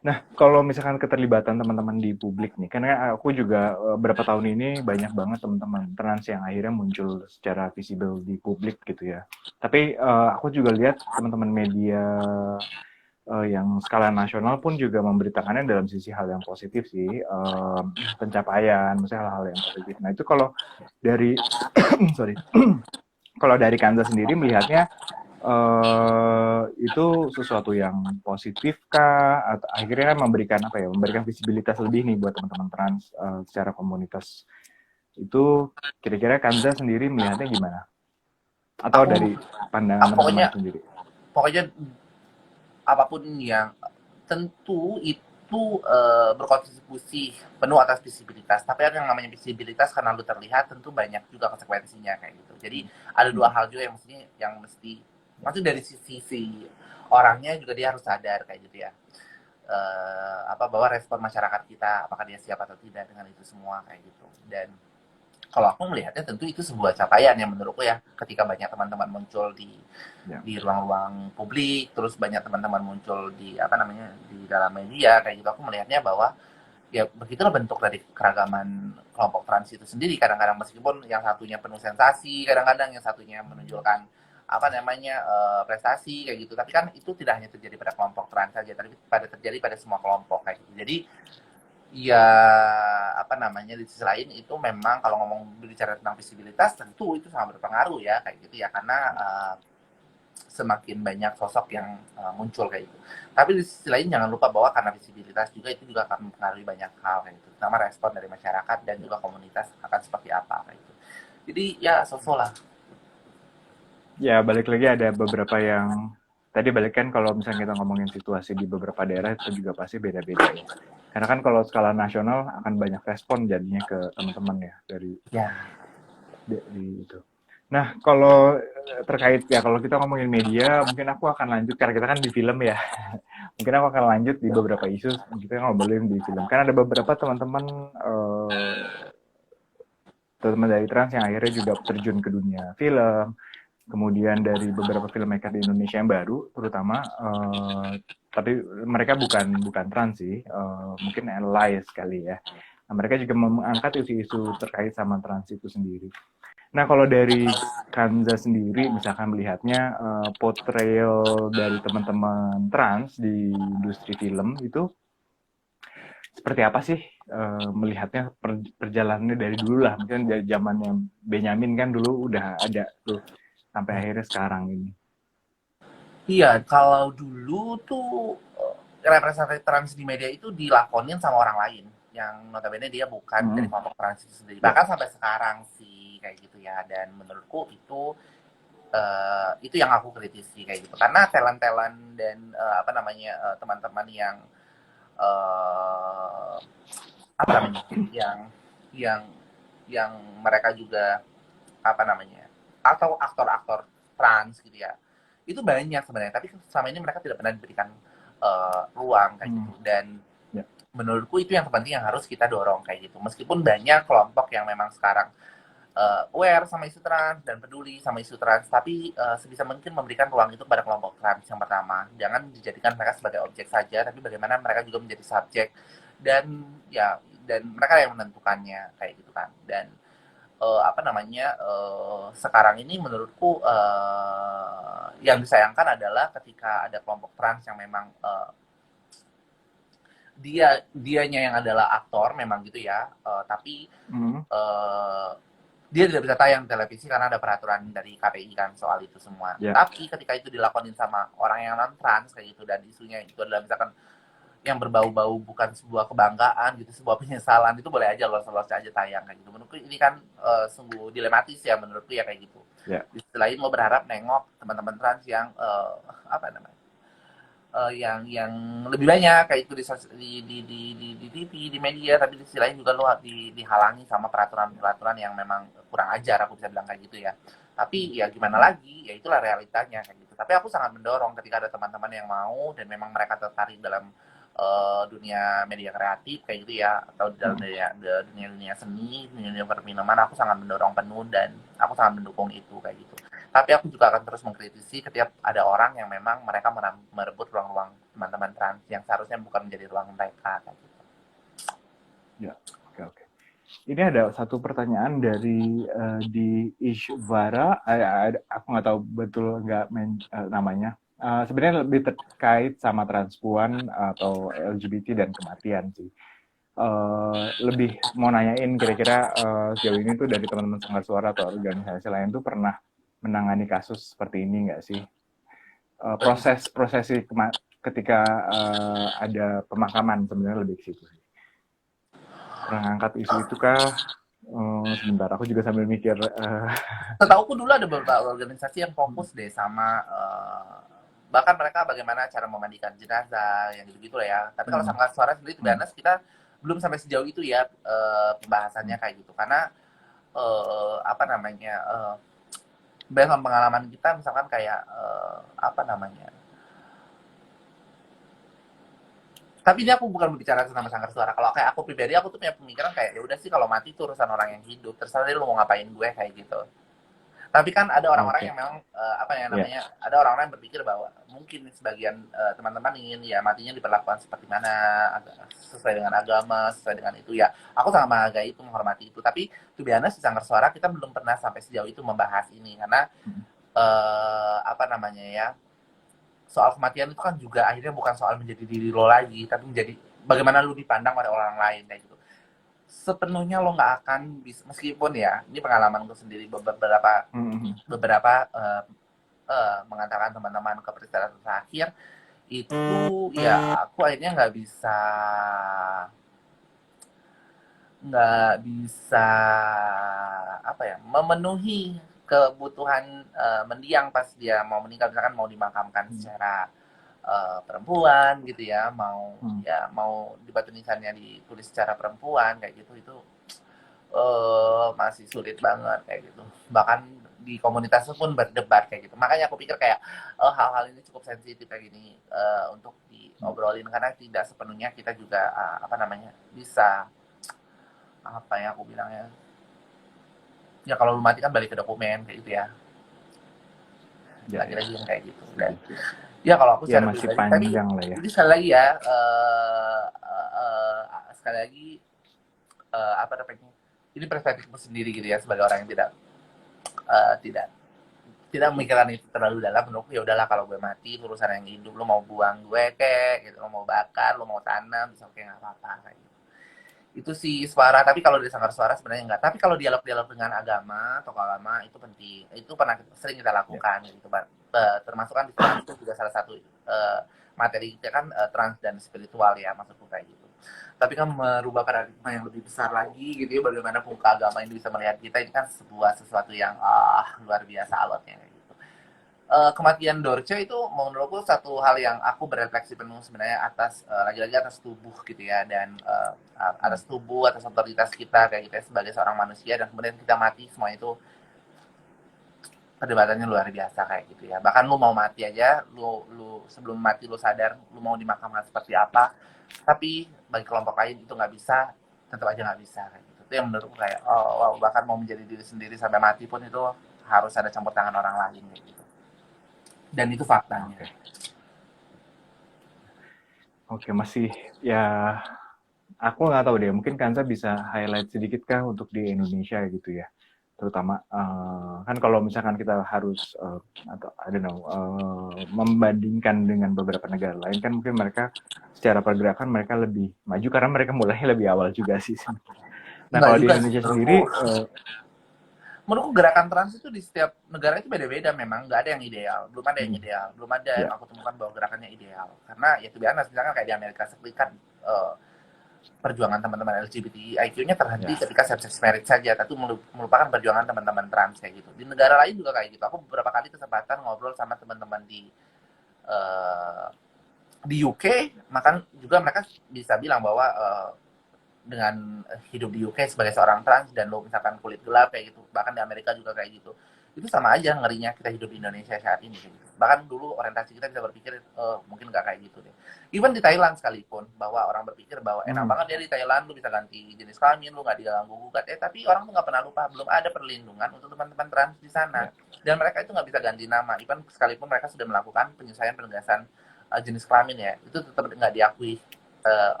A: Nah, kalau misalkan keterlibatan teman-teman di publik nih, karena aku juga beberapa tahun ini banyak banget teman-teman trans yang akhirnya muncul secara visible di publik gitu ya. Tapi aku juga lihat teman-teman media yang skala nasional pun juga memberitakannya dalam sisi hal yang positif sih, pencapaian, misalnya hal-hal yang positif. Nah, itu kalau dari, sorry, kalau dari Kanza sendiri melihatnya itu sesuatu yang positif kah atau akhirnya kan memberikan apa ya, memberikan visibilitas lebih nih buat teman-teman trans secara komunitas itu, kira-kira Kanza sendiri melihatnya gimana atau
B: Aku,
A: dari pandangan
B: aku
A: teman-teman
B: pokoknya
A: sendiri?
B: pokoknya apapun yang tentu itu berkontribusi penuh atas visibilitas. Tapi yang namanya visibilitas karena lu terlihat, tentu banyak juga konsekuensinya kayak gitu. Jadi ada dua hal juga yang mesti masih dari sisi orangnya juga, dia harus sadar kayak gitu ya. Apa, bahwa respon masyarakat kita apakah dia siap atau tidak dengan itu semua kayak gitu. Dan kalau aku melihatnya tentu itu sebuah capaian yang menurutku ya, ketika banyak teman-teman muncul
A: Ya.
B: di ruang-ruang publik, terus banyak teman-teman muncul di apa namanya, di dalam media kayak gitu, aku melihatnya bahwa ya begitulah bentuk dari keragaman kelompok trans itu sendiri. Kadang-kadang meskipun yang satunya penuh sensasi, kadang-kadang yang satunya menunjukkan apa namanya prestasi kayak gitu. Tapi kan itu tidak hanya terjadi pada kelompok trans saja, tapi terjadi pada semua kelompok kayak gitu. Jadi ya apa namanya di sisi lain itu memang kalau ngomong bicara tentang visibilitas tentu itu sangat berpengaruh ya kayak gitu ya karena semakin banyak sosok yang muncul kayak gitu. Tapi di sisi lain jangan lupa bahwa karena visibilitas juga itu juga akan mempengaruhi banyak hal kayak gitu. Terutama respon dari masyarakat dan juga komunitas akan seperti apa kayak gitu. Jadi ya sosok lah.
A: Ya, balik lagi ada beberapa yang tadi balik kan kalau misalnya kita ngomongin situasi di beberapa daerah itu juga pasti beda-beda ya. Karena kan kalau skala nasional akan banyak respon jadinya ke teman-teman ya
B: Ya.
A: dari itu. Nah, kalau terkait ya kalau kita ngomongin media, mungkin aku akan lanjut karena kita kan di film ya. Mungkin aku akan lanjut di beberapa isu kita ngobrolin di film. Kan ada beberapa teman-teman teman dari trans yang akhirnya juga terjun ke dunia film, kemudian dari beberapa filmmaker di Indonesia yang baru terutama tapi mereka bukan trans sih, mungkin allies kali ya. Nah, mereka juga mengangkat isu-isu terkait sama trans itu sendiri. Nah, kalau dari Kanza sendiri misalkan melihatnya portrayal dari teman-teman trans di industri film itu seperti apa sih melihatnya perjalanannya dari dulu lah, mungkin dari zamannya Benyamin kan dulu udah ada tuh sampai akhirnya sekarang ini.
B: Iya, kalau dulu tuh representasi trans di media itu dilakonin sama orang lain yang notabene dia bukan dari kelompok trans itu sendiri.
A: Ya.
B: Bahkan sampai sekarang sih kayak gitu ya. Dan menurutku itu yang aku kritisi kayak gitu. Karena talent-talent dan apa namanya teman-teman yang uh, apa namanya yang yang mereka juga apa namanya atau aktor-aktor trans gitu ya itu banyak sebenarnya tapi selama ini mereka tidak pernah diberikan ruang kayak gitu dan
A: Ya.
B: menurutku itu yang terpenting yang harus kita dorong kayak gitu meskipun banyak kelompok yang memang sekarang aware sama isu trans dan peduli sama isu trans tapi sebisa mungkin memberikan ruang itu kepada kelompok trans yang pertama jangan dijadikan mereka sebagai objek saja tapi bagaimana mereka juga menjadi subjek dan ya dan mereka yang menentukannya kayak gitu kan dan apa namanya sekarang ini menurutku yang disayangkan adalah ketika ada kelompok trans yang memang dianya yang adalah aktor memang gitu ya tapi uh, dia tidak bisa tayang di televisi karena ada peraturan dari KPI kan soal itu semua.
A: Ya.
B: Tapi ketika itu dilakonin sama orang yang non trans kayak gitu dan isunya itu adalah misalkan yang berbau-bau bukan sebuah kebanggaan gitu, sebuah penyesalan itu boleh aja lolos-lolos aja tayang kayak gitu. Menurutku ini kan sungguh dilematis ya menurutku ya kayak gitu.
A: Ya.
B: Di sisi lain lo berharap nengok teman-teman trans yang apa namanya? Yang lebih banyak kayak itu di TV di media tapi di sisi lain juga lo dihalangi sama peraturan-peraturan yang memang kurang ajar aku bisa bilang kayak gitu ya tapi ya gimana lagi ya itulah realitanya kayak gitu tapi aku sangat mendorong ketika ada teman-teman yang mau dan memang mereka tertarik dalam dunia media kreatif kayak gitu ya atau dalam dunia seni dunia perfilman aku sangat mendorong penuh dan aku sangat mendukung itu kayak gitu tapi aku juga akan terus mengkritisi ketika ada orang yang memang mereka merebut ruang-ruang teman-teman trans yang seharusnya bukan menjadi ruang mereka. Gitu.
A: Ya, oke. Ini ada satu pertanyaan dari di Ishvara, aku nggak tahu betul nggak namanya. Sebenarnya lebih terkait sama transpuan atau LGBT dan kematian sih. Lebih mau nanyain kira-kira sejauh ini tuh dari teman-teman Sanggar Suara atau organisasi lain tuh pernah menangani kasus seperti ini nggak sih? Prosesi ketika ada pemakaman sebenarnya lebih ke situ sih. Pernah ngangkat isu itu kah? Sebentar, aku juga sambil mikir.
B: Setauku dulu ada beberapa organisasi yang fokus deh sama bahkan mereka bagaimana cara memandikan jenazah yang gitu-gitu lah ya. Tapi kalau Sanggar Suara sendiri, kita belum sampai sejauh itu ya pembahasannya kayak gitu karena apa namanya berdasarkan pengalaman kita misalkan kayak apa namanya tapi ini aku bukan berbicara tentang Sanggar Suara kalau kayak aku pribadi aku tuh punya pemikiran kayak ya udah sih kalau mati itu urusan orang yang hidup terserah deh lu mau ngapain gue kayak gitu Tapi kan ada orang-orang
A: Oke.
B: yang memang apa ya
A: Ya.
B: namanya, ada orang-orang yang berpikir bahwa mungkin sebagian teman-teman ingin ya matinya diperlakukan seperti mana, sesuai dengan agama, sesuai dengan itu ya. Aku sangat menghargai itu, menghormati itu. Tapi to be honest, di Sanggar Suara kita belum pernah sampai sejauh itu membahas ini karena apa namanya ya, soal kematian itu kan juga akhirnya bukan soal menjadi diri lo lagi, tapi menjadi bagaimana lo dipandang oleh orang lain kayak gitu. Sepenuhnya lo nggak akan bisa, meskipun ya ini pengalamanku sendiri, beberapa
A: Mhm.
B: beberapa mengatakan teman-teman ke peristirahatan terakhir itu ya aku akhirnya nggak bisa apa ya, memenuhi kebutuhan mendiang pas dia mau meninggal, misalkan mau dimakamkan secara perempuan gitu ya,
A: Hmm.
B: mau di batu nisannya ditulis secara perempuan kayak gitu, itu masih sulit banget kayak gitu. Bahkan di komunitas pun berdebat kayak gitu. Makanya aku pikir kayak hal-hal ini cukup sensitif kayak gini untuk diobrolin karena tidak sepenuhnya kita juga apa namanya bisa, apa ya aku bilangnya, ya kalau lu mati kan balik ke dokumen kayak gitu ya,
A: Ya, ya.
B: lagi-lagi yang kayak gitu. Dan
A: Setuju.
B: ya kalau aku
A: Ya
B: secara
A: masih
B: pribadi, tapi
A: panjang lah ya.
B: ini sekali lagi ya, sekali lagi apa namanya, ini perspektifku sendiri gitu ya, sebagai orang yang tidak tidak memikirkan itu terlalu dalam. Menurutku ya udahlah, kalau gue mati urusan yang hidup, lu mau buang gue kek gitu, lu mau bakar, lu mau tanam, bisa kayak nggak apa-apa kayak gitu. Itu sih suara. Tapi kalau dari Sanggar Suara sebenarnya enggak. Tapi kalau dialog-dialog dengan agama, tokoh agama itu penting. Itu pernah sering kita
A: Ya.
B: lakukan gitu, termasuk kan di trans itu juga salah satu materi kita kan trans dan spiritual ya, maksudku kayak gitu. Tapi kan merubah paradigma yang lebih besar lagi gitu ya, bagaimana muka agama ini bisa melihat kita, ini kan sesuatu yang luar biasa alotnya kayak gitu. Kematian Dorce itu menurutku satu hal yang aku berefleksi penuh sebenarnya atas lagi-lagi atas tubuh gitu ya, dan atas tubuh, atas otoritas kita kayak gitu ya, sebagai seorang manusia, dan kemudian kita mati, semua itu perdebatannya luar biasa kayak gitu ya. Bahkan lu mau mati aja, lu sebelum mati lu sadar lu mau dimakamkan seperti apa, tapi bagi kelompok lain itu nggak bisa, tetap aja nggak bisa kayak gitu. Itu yang menurutku kayak wow, bahkan mau menjadi diri sendiri sampai mati pun itu harus ada campur tangan orang lain kayak gitu. Dan itu faktanya.
A: Oke. Oke, masih ya aku nggak tahu deh, mungkin Kansa bisa highlight sedikit kah untuk di Indonesia gitu ya, terutama kan kalau misalkan kita harus atau I don't know membandingkan dengan beberapa negara lain kan mungkin mereka secara pergerakan mereka lebih maju karena mereka mulai lebih awal juga sih sebenarnya. Nah
B: Enggak
A: kalau di
B: juga sih
A: Indonesia
B: menurutku.
A: sendiri
B: Gerakan trans itu di setiap negara itu beda-beda, memang nggak ada yang ideal, belum ada yang ideal, belum ada yang
A: ya
B: aku temukan bahwa gerakannya ideal. Karena ya biasa, misalkan kayak di Amerika Serikat perjuangan teman-teman LGBTIQ-nya terhenti
A: ya
B: ketika same-sex marriage saja, tapi melupakan perjuangan teman-teman trans kayak gitu. Di negara lain juga kayak gitu. Aku beberapa kali kesempatan ngobrol sama teman-teman uh, di UK, makan juga mereka bisa bilang bahwa dengan hidup di UK sebagai seorang trans dan lo misalkan kulit gelap kayak gitu, bahkan di Amerika juga kayak gitu, itu sama aja ngerinya kita hidup di Indonesia saat ini kayak gitu. Bahkan dulu orientasi kita bisa berpikir mungkin nggak kayak gitu deh. Even di Thailand sekalipun, bahwa orang berpikir bahwa enak banget ya di Thailand, lu bisa ganti jenis kelamin, lu nggak diganggu gugat, tapi orang tuh nggak pernah lupa belum ada perlindungan untuk teman-teman trans di sana,
A: ya
B: dan mereka itu nggak bisa ganti nama. Even sekalipun mereka sudah melakukan penyesuaian penegasan jenis kelamin ya, itu tetap nggak diakui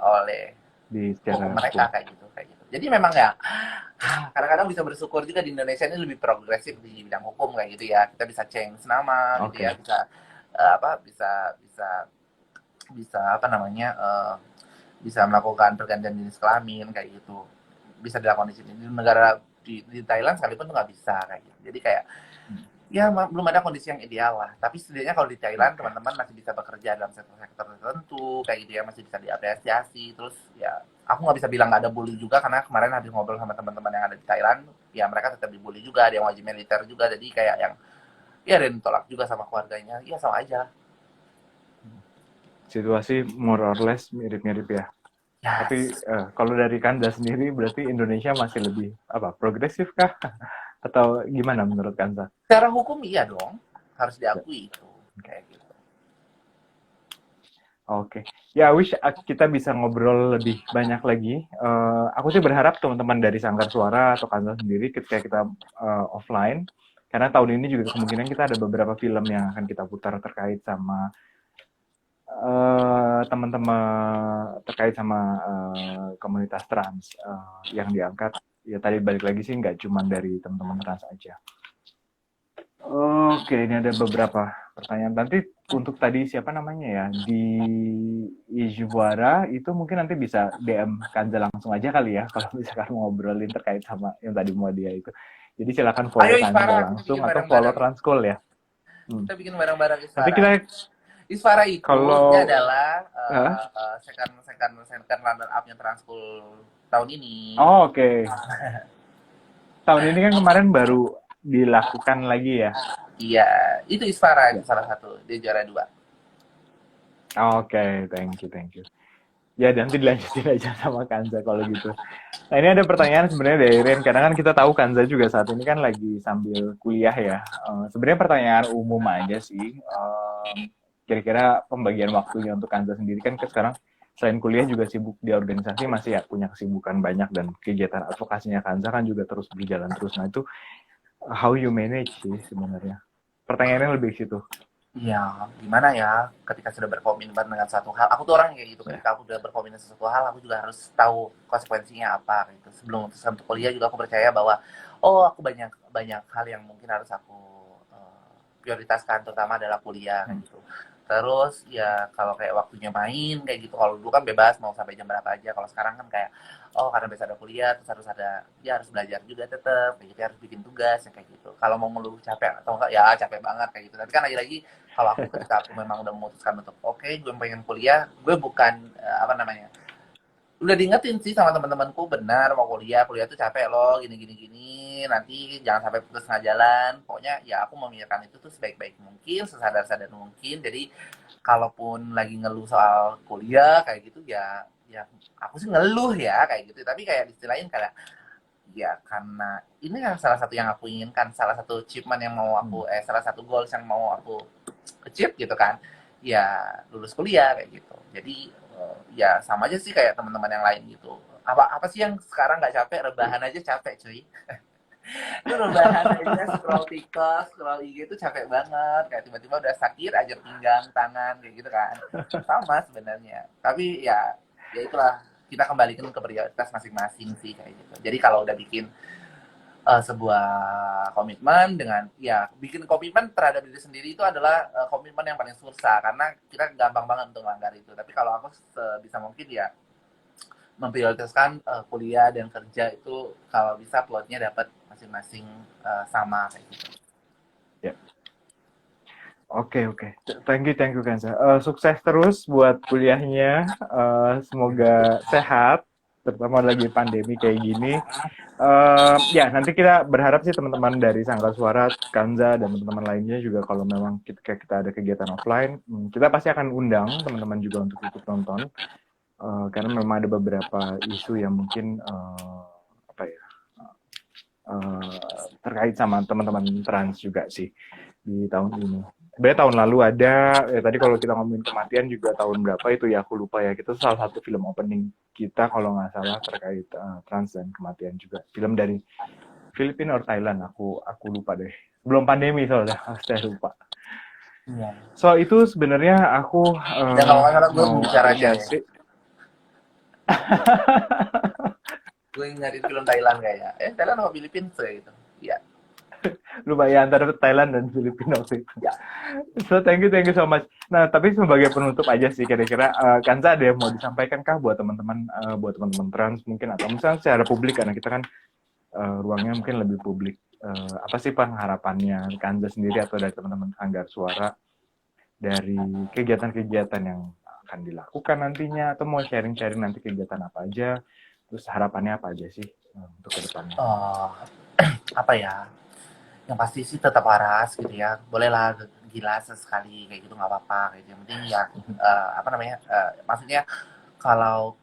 B: oleh
A: di
B: hukum
A: secara hukum.
B: mereka kayak gitu. Jadi memang ya kadang-kadang bisa bersyukur juga di Indonesia ini lebih progresif di bidang hukum kayak gitu ya. Kita bisa change nama gitu ya,
A: Oke.
B: bisa apa bisa bisa bisa apa namanya bisa melakukan pergantian jenis kelamin kayak gitu. Bisa dilakukan di sini. Di negara di Thailand sekalipun tuh nggak bisa kayak gitu. Jadi kayak ya belum ada kondisi yang ideal lah, tapi setidaknya kalau di Thailand
A: Oke.
B: teman-teman masih bisa bekerja dalam sektor-sektor tertentu kayak gitu ya, masih bisa diapresiasi. Terus ya aku nggak bisa bilang nggak ada bully juga, karena kemarin habis ngobrol sama teman-teman yang ada di Thailand, ya mereka tetap dibully juga, ada yang wajib militer juga, jadi kayak yang ya ada yang ditolak juga sama keluarganya, ya sama aja.
A: Situasi more or less mirip-mirip ya. Tapi
B: Yes.
A: kalau dari Kanza sendiri berarti Indonesia masih lebih apa progresif kah atau gimana menurut Kanza?
B: Secara hukum iya dong, harus
A: Ya.
B: diakui itu kayak gitu.
A: Oke, ya wish kita bisa ngobrol lebih banyak lagi. Aku sih berharap teman-teman dari Sanggar Suara atau Kanza sendiri ketika kita offline, Karena tahun ini juga kemungkinan kita ada beberapa film yang akan kita putar terkait sama teman-teman terkait sama komunitas trans yang diangkat. Ya tadi balik lagi sih nggak cuma dari teman-teman trans aja. Oke, ini ada beberapa pertanyaan. Nanti untuk tadi siapa namanya ya di Ijuara itu mungkin nanti bisa DM Kanza langsung aja kali ya kalau misalkan mau ngobrolin terkait sama yang tadi mau dia itu. Jadi silakan
B: Ayo
A: follow Kanza
B: Isfara, kita
A: langsung
B: bikin
A: atau follow
B: bareng-bareng.
A: Transkol ya.
B: Kita bikin bareng-bareng
A: Nanti
B: Isfara.
A: kita
B: Isfara itu dia
A: kalau
B: adalah
A: uh,
B: second runner up-nya Transkul tahun ini.
A: oh, oke. Okay. Tahun ini kan kemarin baru dilakukan lagi ya.
B: Iya, itu Isfara
A: Ya.
B: itu salah satu. Dia juara 2.
A: Oke, okay, thank you. Ya, nanti dilanjutin aja sama Kanza kalau gitu. Nah, ini ada pertanyaan sebenarnya dari Ren, karena kan kita tahu Kanza juga saat ini kan lagi sambil kuliah ya. Sebenarnya pertanyaan umum aja sih. Kira-kira pembagian waktunya untuk Kanza sendiri kan sekarang selain kuliah juga sibuk di organisasi, masih ya punya kesibukan banyak dan kegiatan advokasinya Kanza kan juga terus berjalan terus. Nah, itu how you manage sih sebenarnya. Pertanyaannya lebih situ.
B: Iya, gimana ya ketika sudah berkomitmen dengan satu hal. Aku tuh orang kayak gitu.
A: Ya.
B: Ketika aku udah berkomitmen sesuatu hal, aku juga harus tahu konsekuensinya apa gitu. Sebelum memutuskan untuk kuliah juga aku percaya bahwa oh, aku banyak banyak hal yang mungkin harus aku prioritaskan, terutama adalah kuliah kayak gitu. Terus ya kalau kayak waktunya main kayak gitu, kalau dulu kan bebas mau sampai jam berapa aja. Kalau sekarang kan kayak oh karena besok ada kuliah terus harus ada ya harus belajar juga tetap kayak gitu, harus bikin tugas ya kayak gitu. Kalau mau ngeluh capek atau enggak ya capek banget kayak gitu. Tapi kan lagi-lagi kalau aku ketika aku memang udah memutuskan untuk oke, gue pengen kuliah, gue bukan apa namanya, udah diingetin sih sama teman-temanku, benar mau kuliah tuh capek loh, gini gini gini, nanti jangan sampai putus tengah jalan. Pokoknya ya aku memikirkan itu tuh sebaik-baik mungkin, sesadar-sadar mungkin. Jadi kalaupun lagi ngeluh soal kuliah kayak gitu ya, ya aku sih ngeluh ya kayak gitu. Tapi kayak istilahnya kayak ya karena ini kan salah satu yang aku inginkan, salah satu achievement yang mau aku salah satu goals yang mau aku achieve gitu kan, ya lulus kuliah kayak gitu. Jadi ya sama aja sih kayak teman-teman yang lain gitu. Apa sih yang sekarang nggak capek, rebahan aja capek cuy. Lu rebahan aja scroll TikTok, scroll IG itu capek banget, kayak tiba-tiba udah sakit aja pinggang tangan kayak gitu kan. Sama sebenarnya, tapi ya itulah, kita kembalikan ke prioritas masing-masing sih kayak gitu. Jadi kalau udah bikin sebuah komitmen dengan ya bikin komitmen terhadap diri sendiri itu adalah komitmen yang paling susah karena kita gampang banget untuk melanggar itu. Tapi kalau aku sebisa mungkin ya memprioritaskan kuliah dan kerja itu kalau bisa plotnya dapat masing-masing sama kayak gitu.
A: Ya. Oke. Thank you Kanza. Sukses terus buat kuliahnya. Semoga sehat, terutama lagi pandemi kayak gini. Ya, nanti kita berharap sih teman-teman dari Sanggar Suara, Kanza, dan teman-teman lainnya juga kalau memang kita ada kegiatan offline, kita pasti akan undang teman-teman juga untuk ikut nonton. Karena memang ada beberapa isu yang mungkin apa ya terkait sama teman-teman trans juga sih di tahun ini. Sebenarnya tahun lalu ada, tadi kalau kita ngomongin kematian juga tahun berapa itu ya aku lupa ya. Kita salah satu film opening kita kalau nggak salah terkait trans dan kematian juga. Film dari Filipina atau Thailand, aku lupa deh. Belum pandemi soalnya, saya lupa.
B: Iya.
A: So itu sebenarnya aku
B: Dan kalau nggak salah gue
A: mau
B: bicaranya ya.
A: apresiasi.
B: Gue nyari film Thailand kayaknya. Thailand apa Filipina gitu. Iya.
A: Lumayan antara Thailand dan Filipina waktu itu.
B: Ya.
A: So thank you so much. Nah tapi sebagai penutup aja sih kira-kira Kanza ada yang mau disampaikan kah buat teman-teman trans mungkin atau misalnya secara publik karena kita kan ruangnya mungkin lebih publik. Apa sih pengharapannya Kanza sendiri atau dari teman-teman Sanggar Suara dari kegiatan-kegiatan yang akan dilakukan nantinya atau mau sharing-sharing nanti kegiatan apa aja, terus harapannya apa aja sih untuk kedepannya?
B: Apa ya? Yang pasti sih tetap waras gitu ya. Bolehlah gila sesekali kayak gitu nggak apa-apa gitu. Yang penting ya apa namanya? Maksudnya kalau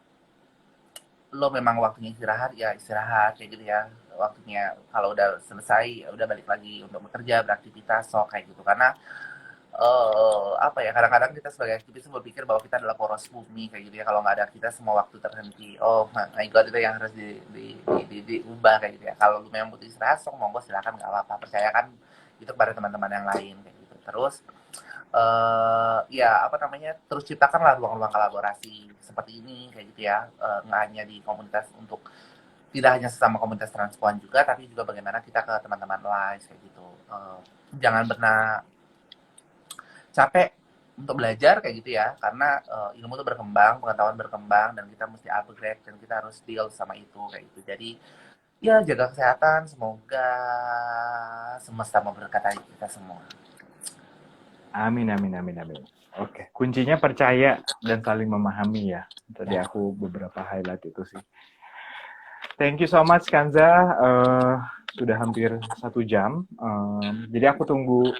B: lo memang waktunya istirahat ya istirahat kayak gitu ya. Waktunya kalau udah selesai ya udah balik lagi untuk bekerja, beraktivitas so kayak gitu. Karena apa ya, kadang-kadang kita sebagai aktivis berpikir bahwa kita adalah poros bumi kayak gitu ya, kalau nggak ada kita semua waktu terhenti. Oh my god, itu yang harus diubah kayak gitu ya. Kalau lu memang butuh istirahat sok monggo silakan, nggak apa-apa, percayakan itu kepada teman-teman yang lain kayak gitu. Terus ya apa namanya, terus ciptakanlah ruang-ruang kolaborasi seperti ini kayak gitu ya, nggak hanya di komunitas, untuk tidak hanya sesama komunitas transpuan juga, tapi juga bagaimana kita ke teman-teman lain kayak gitu. Jangan pernah capek untuk belajar kayak gitu ya, karena ilmu itu berkembang, pengetahuan berkembang, dan kita mesti upgrade, dan kita harus deal sama itu kayak gitu. Jadi ya jaga kesehatan, semoga semesta memberkati kita semua.
A: Amin, amin, amin, amin. Oke, kuncinya percaya dan saling memahami ya. Tadi aku beberapa highlight itu sih. Thank you so much Kanza. Sudah hampir 1 jam. Jadi aku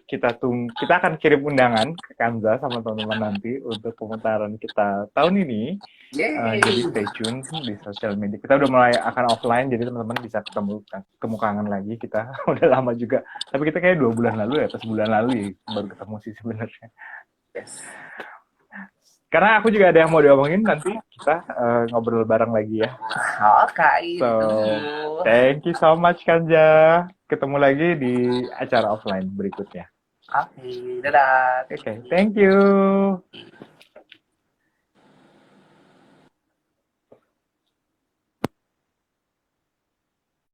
A: kita akan kirim undangan ke Kanza sama teman-teman nanti untuk pemutaran kita tahun ini. Jadi stay tune di sosial media. Kita udah mulai akan offline, jadi teman-teman bisa ketemu kangen lagi. Kita udah lama juga. Tapi kita kayak 2 bulan lalu ya, atau sebulan lalu ya baru ketemu sih sebenarnya.
B: Yes.
A: Karena aku juga ada yang mau diomongin, nanti kita ngobrol bareng lagi ya.
B: Oke.
A: So, thank you so much Kanja. Ketemu lagi di acara offline berikutnya.
B: Oke, dadah.
A: Oke, thank you.